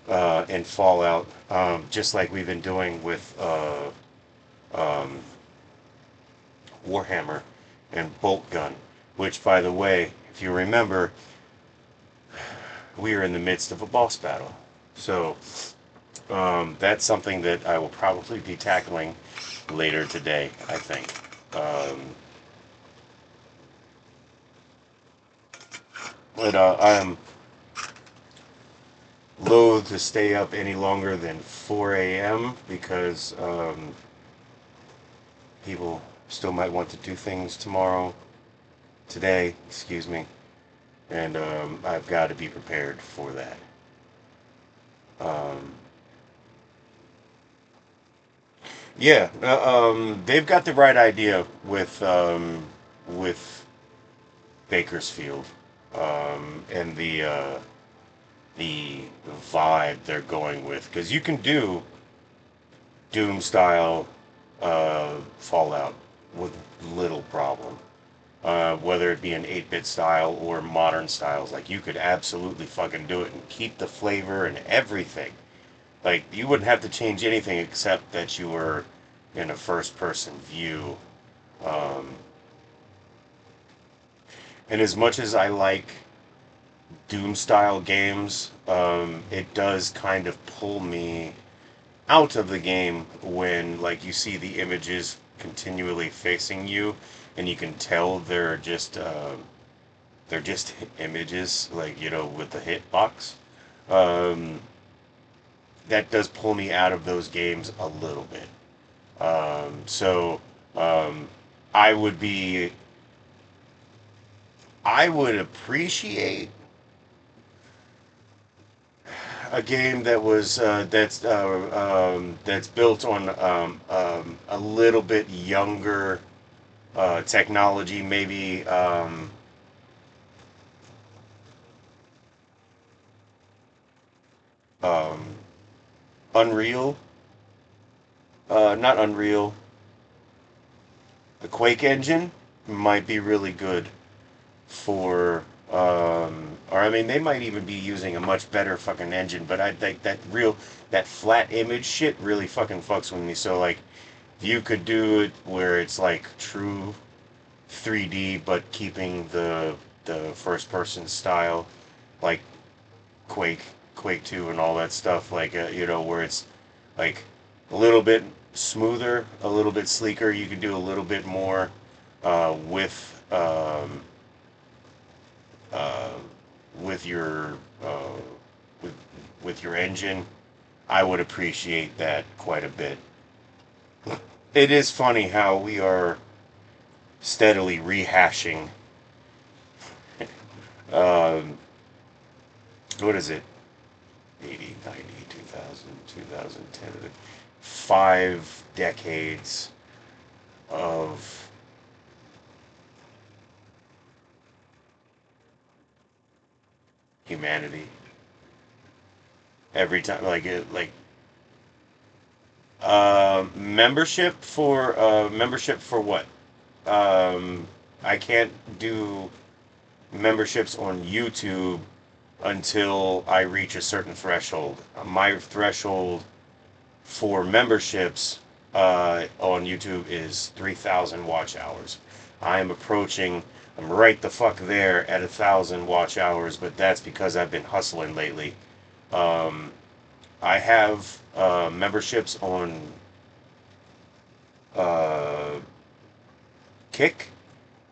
in Fallout, just like we've been doing with um, Warhammer and Bolt Gun. Which, by the way, if you remember, we are in the midst of a boss battle. So that's something that I will probably be tackling later today, I think. But I'm loath to stay up any longer than 4 a.m. because people still might want to do things today, excuse me, and I've got to be prepared for that. Um, yeah, they've got the right idea with Bakersfield and the vibe they're going with, because you can do Doom style Fallout with little problem. whether it be an 8-bit style or modern styles. Like you could absolutely fucking do it and keep the flavor and everything. Like you wouldn't have to change anything except that you were in a first person view. Um, and as much as I like Doom style games, it does kind of pull me out of the game when like you see the images continually facing you and you can tell they're just images, like, with the hitbox. um, that does pull me out of those games a little bit. So um, I would be I would appreciate a game that's built on a little bit younger technology, maybe um, Unreal, not Unreal, the Quake engine might be really good for. Or I mean, they might even be using a much better fucking engine, but I think that flat image shit really fucking fucks with me. So like, if you could do it where it's like true 3D, but keeping the first person style, like Quake, Quake 2, and all that stuff. Like where it's like a little bit smoother, a little bit sleeker. You can do a little bit more with uh, with your uh, with with your engine. I would appreciate that quite a bit. It is funny how we are steadily rehashing. Um, what is it? 80, 90, 2000, 2010. 5 decades of humanity. Every time, membership for what? Um, I can't do memberships on YouTube until I reach a certain threshold. My threshold for memberships on YouTube is 3,000 watch hours. I am approaching. I'm right the fuck there at 1,000 watch hours, but that's because I've been hustling lately. Um, I have memberships on uh, Kick.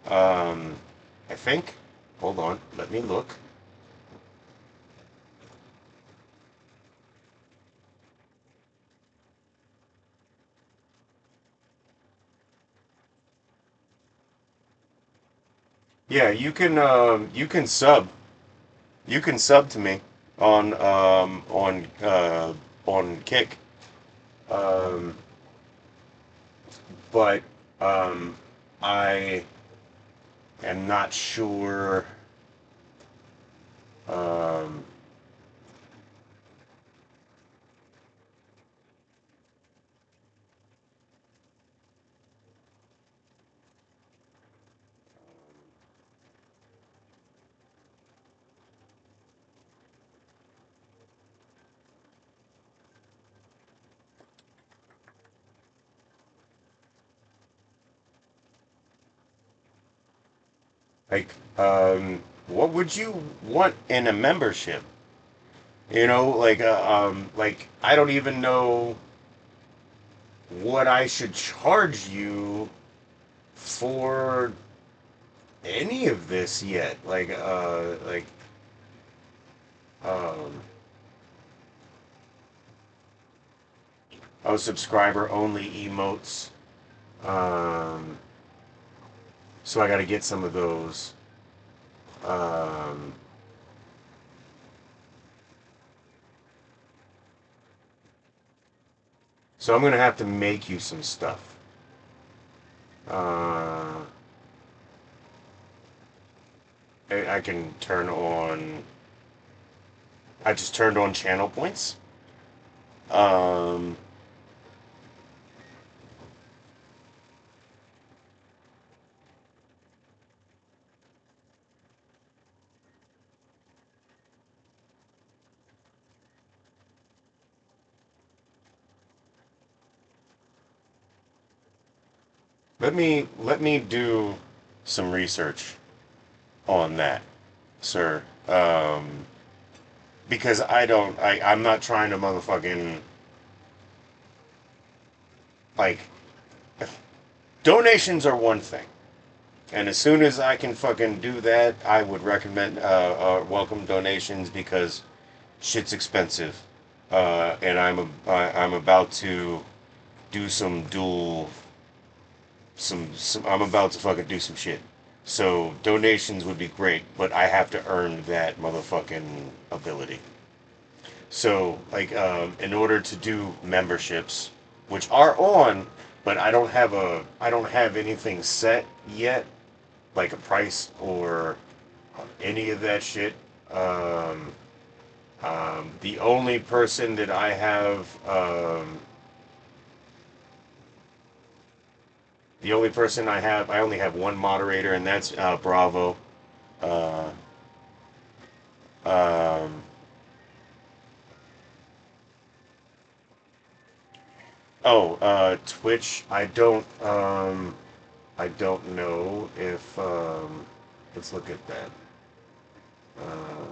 Um, I think. Hold on, let me look. Yeah, you can sub to me on on Kick. Um, but um, I am not sure. Um, like, what would you want in a membership? Like I don't even know what I should charge you for any of this yet. Um, subscriber only emotes. Um, so I got to get some of those. Um, so I'm gonna have to make you some stuff. Uh, I can turn on. I just turned on channel points. Um, let me do some research on that, sir. Because I'm not trying to motherfucking like donations are one thing. And as soon as I can fucking do that, I would recommend welcome donations because shit's expensive, and I'm about to do some. I'm about to fucking do some shit. So donations would be great, but I have to earn that motherfucking ability. So like, in order to do memberships, which are on, but I don't have anything set yet, like a price or any of that shit. Um, the only person that I have, the only person I only have one moderator, and that's Bravo. Uh, um, Twitch. I don't know if. Let's look at that. Uh,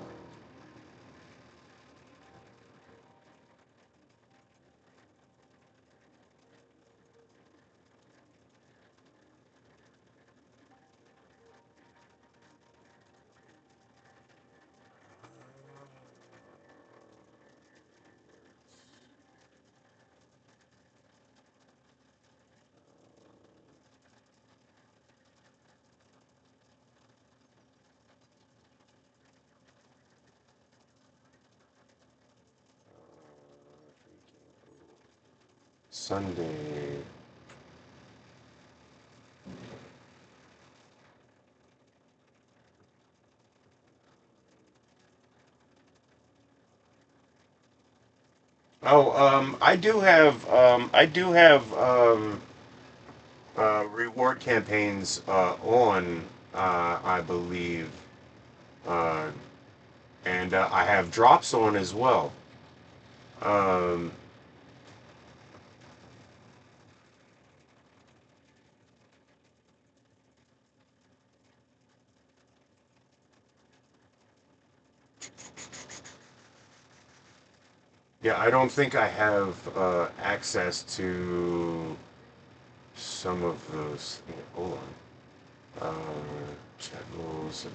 Sunday. Oh, I do have reward campaigns on, I believe, uh, and I have drops on as well. Um, yeah, I don't think I have access to some of those. Yeah, hold on. Chat rules,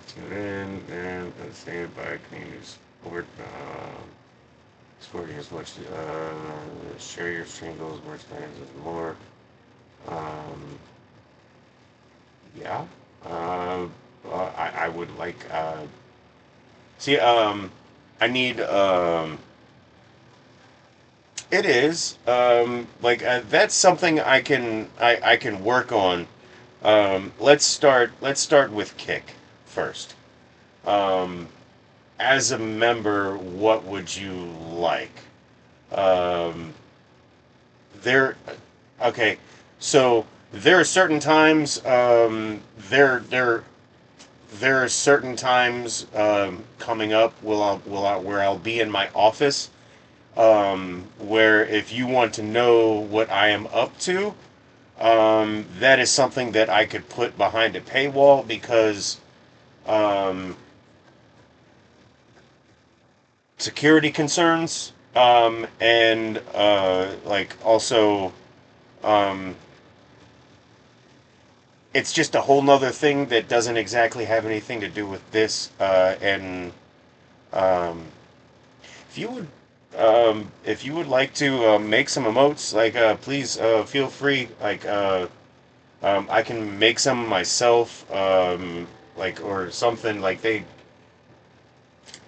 tune in, and stand by, community support. Sporting as much, share your stream goals, merch plans, and more. Um, yeah. Uh, I would like, see, I need, it is, like, that's something I can work on. Let's start with Kick first. Um, as a member, what would you like? Um, there, okay, so there are certain times, there are certain times coming up where I'll be in my office, where if you want to know what I am up to, that is something that I could put behind a paywall because um, security concerns, and like also, um, it's just a whole nother thing that doesn't exactly have anything to do with this. And um, if you would, if you would like to make some emotes, like please feel free. Like I can make some myself, like or something like they.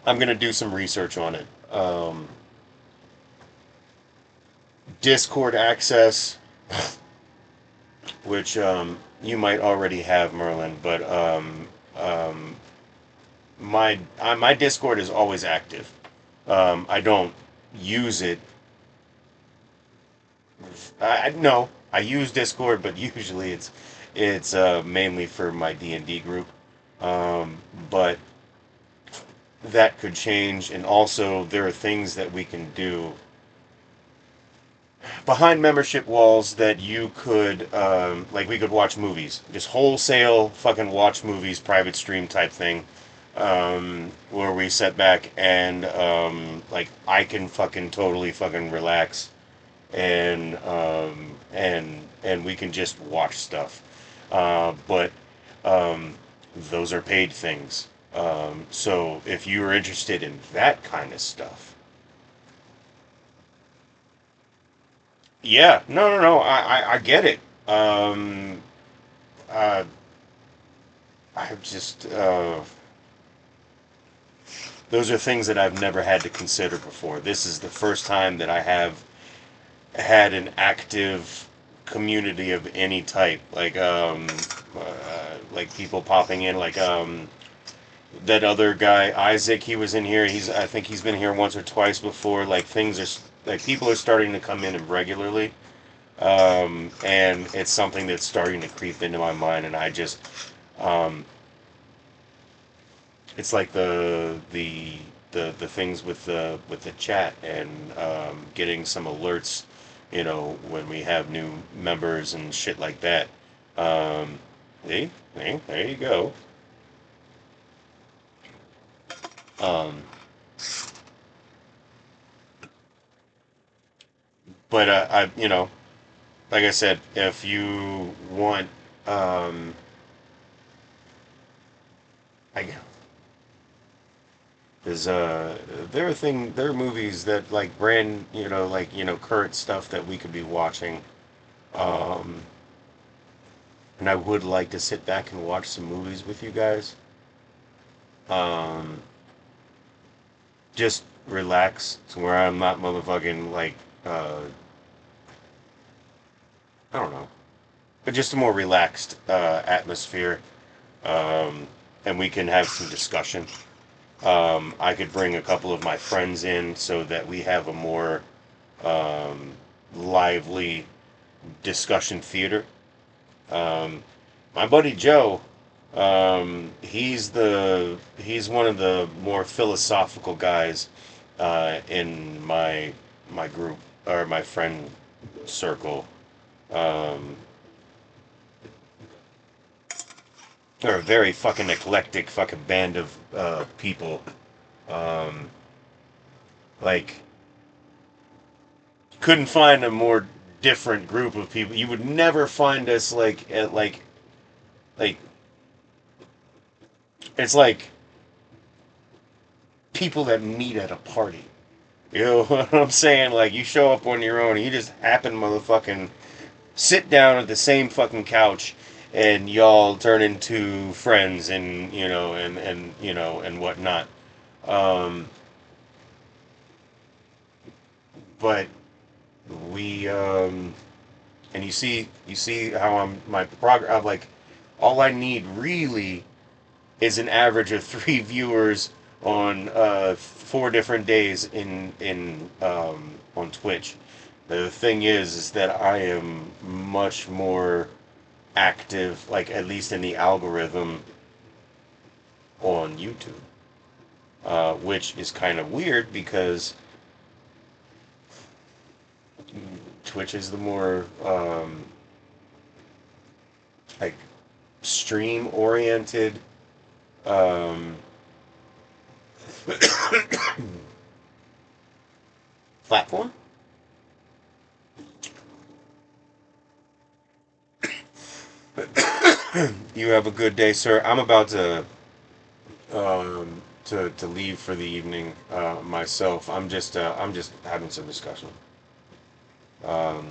I'm gonna do some research on it. Discord access, which you might already have, Merlin, but my Discord is always active. I don't use it. No, I use Discord, but usually it's mainly for my D&D group. But that could change, and also there are things that we can do. behind membership walls that you could like we could watch movies, just wholesale fucking watch movies, private stream type thing, where we sit back and like I can fucking totally fucking relax and we can just watch stuff. But those are paid things. So if you are interested in that kind of stuff, yeah, no, I get it. Uh, I just those are things that I've never had to consider before. This is the first time that I have had an active community of any type, like people popping in, like that other guy Isaac. He was in here. I think he's been here once or twice before. Like things are like people are starting to come in regularly, and it's something that's starting to creep into my mind, and I just um, it's like the things with the chat and getting some alerts, when we have new members and shit like that. Um, see, there you go. Um, but like I said, if you want, um, I there's there are movies that like brand, current stuff that we could be watching. Um, and I would like to sit back and watch some movies with you guys. Um, just relax to where I'm not motherfucking like I don't know, but just a more relaxed atmosphere. Um, and we can have some discussion. I could bring a couple of my friends in so that we have a more um, lively discussion theater. Um, my buddy Joe, he's one of the more philosophical guys in my group or my friend circle. Um, they're a very fucking eclectic fucking band of people. Um, like couldn't find a more different group of people. You would never find us like at like it's like people that meet at a party. You know what I'm saying? Like you show up on your own, and you just happen motherfucking sit down at the same fucking couch, and y'all turn into friends, and and whatnot. Um, but we and you see how my progress. I'm like, all I need really is an average of 3 viewers on 4 different days in on Twitch. The thing is that I am much more active, like at least in the algorithm on YouTube, which is kind of weird because Twitch is the more like stream oriented um, platform. You have a good day, sir. I'm about to leave for the evening myself. I'm just having some discussion. Um,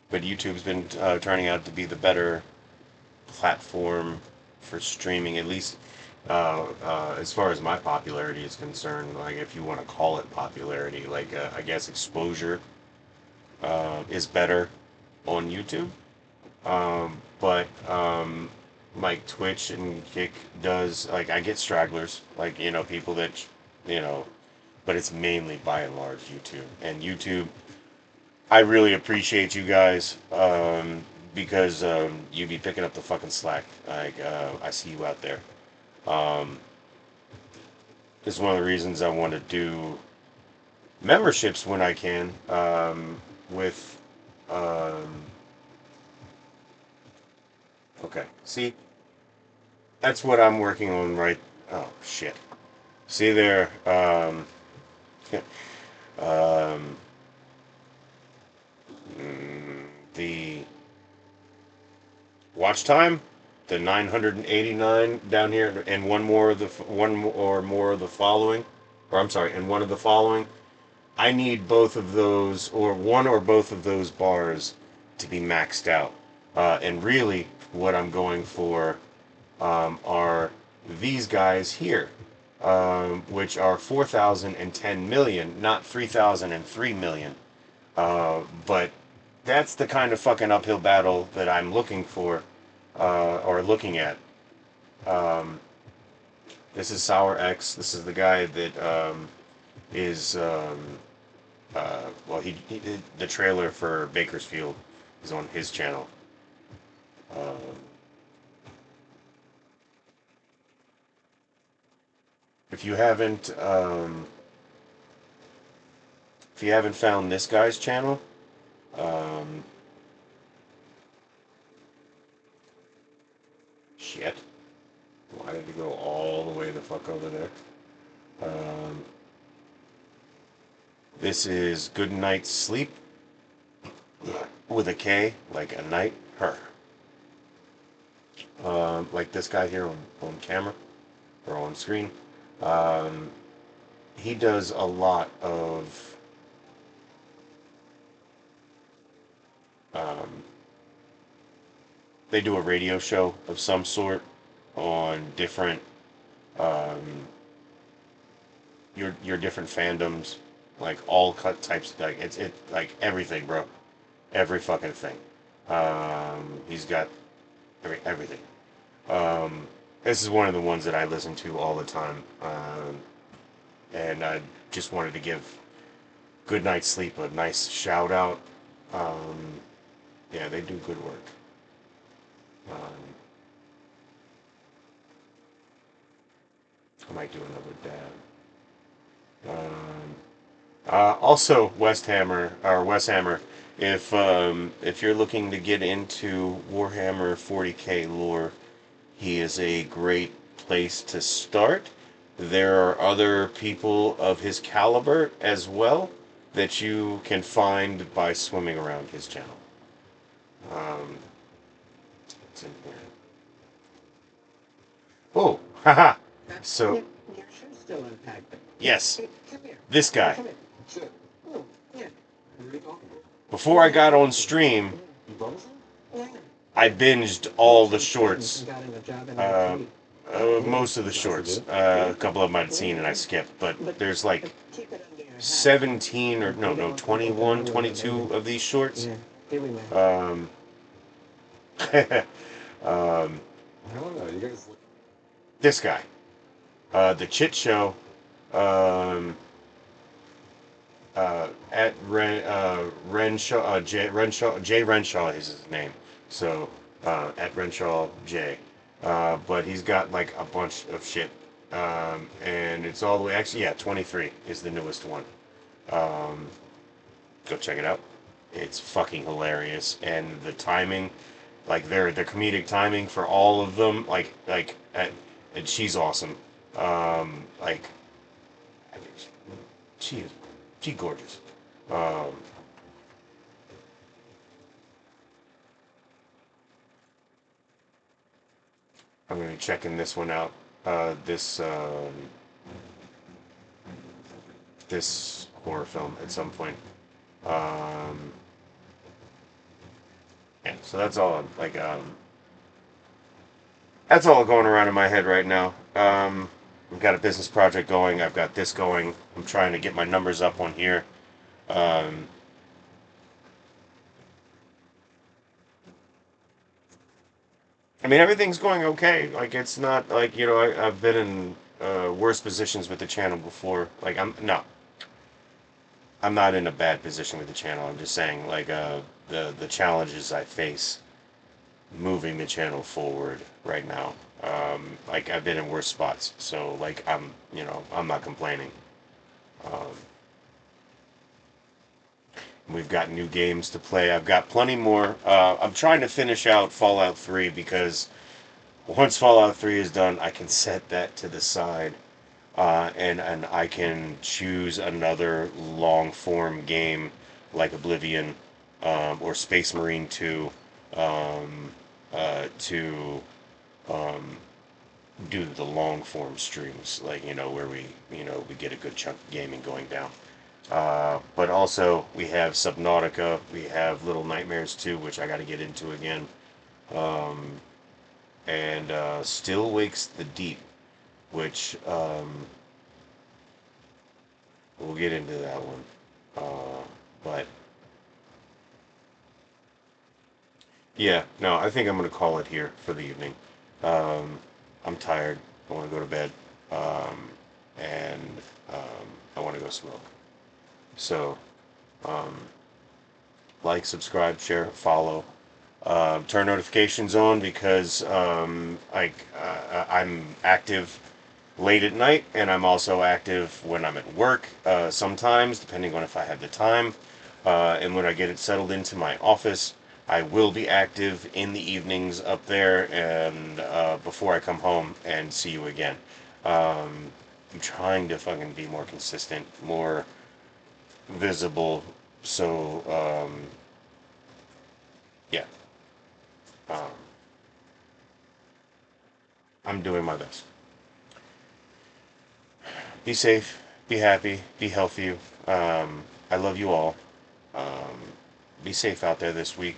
but YouTube's been turning out to be the better platform for streaming, at least as far as my popularity is concerned. Like, if you want to call it popularity, like I guess exposure is better on YouTube. But like Twitch and Kick does, like I get stragglers, like people that you know, but it's mainly by and large YouTube. And YouTube, I really appreciate you guys because you be picking up the fucking slack. Like I see you out there. Um, it's one of the reasons I want to do memberships when I can. With um, okay, see, that's what I'm working on right. Oh shit! See there. Um, the watch time, the 989 down here, and one more of the one or more of the following, or I'm sorry, and one of the following. I need both of those, or one or both of those bars, to be maxed out. And really, what I'm going for are these guys here, which are 4,010 million, not 3,003 million. But that's the kind of fucking uphill battle that I'm looking for, or looking at. Um, this is Sour X. This is the guy that is, well, he did the trailer for Bakersfield is on his channel. Um, if you haven't, if you haven't found this guy's channel, um, shit. Why did he go all the way the fuck over there? Um, this is Good Night Sleep with a K, like a night, her. Like this guy here on camera or on screen. Um, he does a lot of um, they do a radio show of some sort on different um, your different fandoms, like all cut types. Like it like everything, bro. Every fucking thing. He's got everything. This is one of the ones that I listen to all the time, and I just wanted to give Good Night Sleep a nice shout out. Um, yeah, they do good work. Um, I might do another dab. Also, West Hammer. If you're looking to get into Warhammer 40k lore, he is a great place to start. There are other people of his caliber as well that you can find by swimming around his channel. Um, it's in here. Oh, haha. So, Your shoe's still unpacked. yes, Come here. this guy. Come here. Sure. Oh, yeah. Before I got on stream, You both? Yeah. I binged all the shorts. Got him a job in Uh, IT. most of the shorts. A couple of them I'd seen and I skipped, but there's like Keep it under your hat. 17 or no, 21, 22 of these shorts. Yeah. Here we go. Um, I don't know. You guys. this guy, the Chit Show, um, at Renshaw, Jay Renshaw is his name. So at Renshaw J, but he's got like a bunch of shit, and it's all the way. Actually, yeah, 23 is the newest one. Um, go check it out. It's fucking hilarious, and the timing, like their comedic timing for all of them, and she's awesome. Like, I mean, she is, she gorgeous. Um, I'm gonna be checking this one out. This horror film at some point. Um, yeah, so that's all. That's all going around in my head right now. I've got a business project going. I've got this going. I'm trying to get my numbers up on here. Um, I mean, everything's going okay. Like, it's not like, I've been in worse positions with the channel before. Like, I'm not in a bad position with the channel. I'm just saying, like, the challenges I face moving the channel forward right now. Like, I've been in worse spots. So, like, I'm not complaining. Um, We've got new games to play. I've got plenty more. I'm trying to finish out Fallout 3 because once Fallout 3 is done, I can set that to the side, and I can choose another long form game like Oblivion, or Space Marine 2, to um, do the long form streams, like, where we get a good chunk of gaming going down. But also we have Subnautica, we have Little Nightmares 2, which I got to get into again, um, and Still Wakes the Deep, which we'll get into that one. But yeah, no, I think I'm gonna call it here for the evening. Um, I'm tired. I want to go to bed, um, and I want to go smoke. So, um, like, subscribe, share, follow. Turn notifications on because I'm active late at night, and I'm also active when I'm at work. Sometimes, depending on if I have the time, and when I get it settled into my office, I will be active in the evenings up there, and before I come home and see you again. I'm trying to fucking be more consistent, more visible. So yeah. Um, I'm doing my best. Be safe, be happy, be healthy. I love you all. Um, be safe out there this week.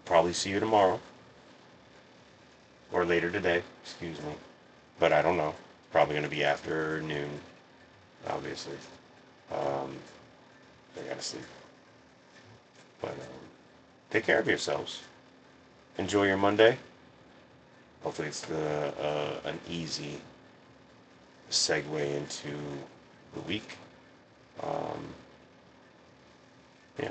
Probably see you tomorrow or later today. Excuse me, but I don't know. Probably going to be after noon, obviously. Um, I gotta sleep. But take care of yourselves. Enjoy your Monday. Hopefully, it's an easy segue into the week. Um, yeah.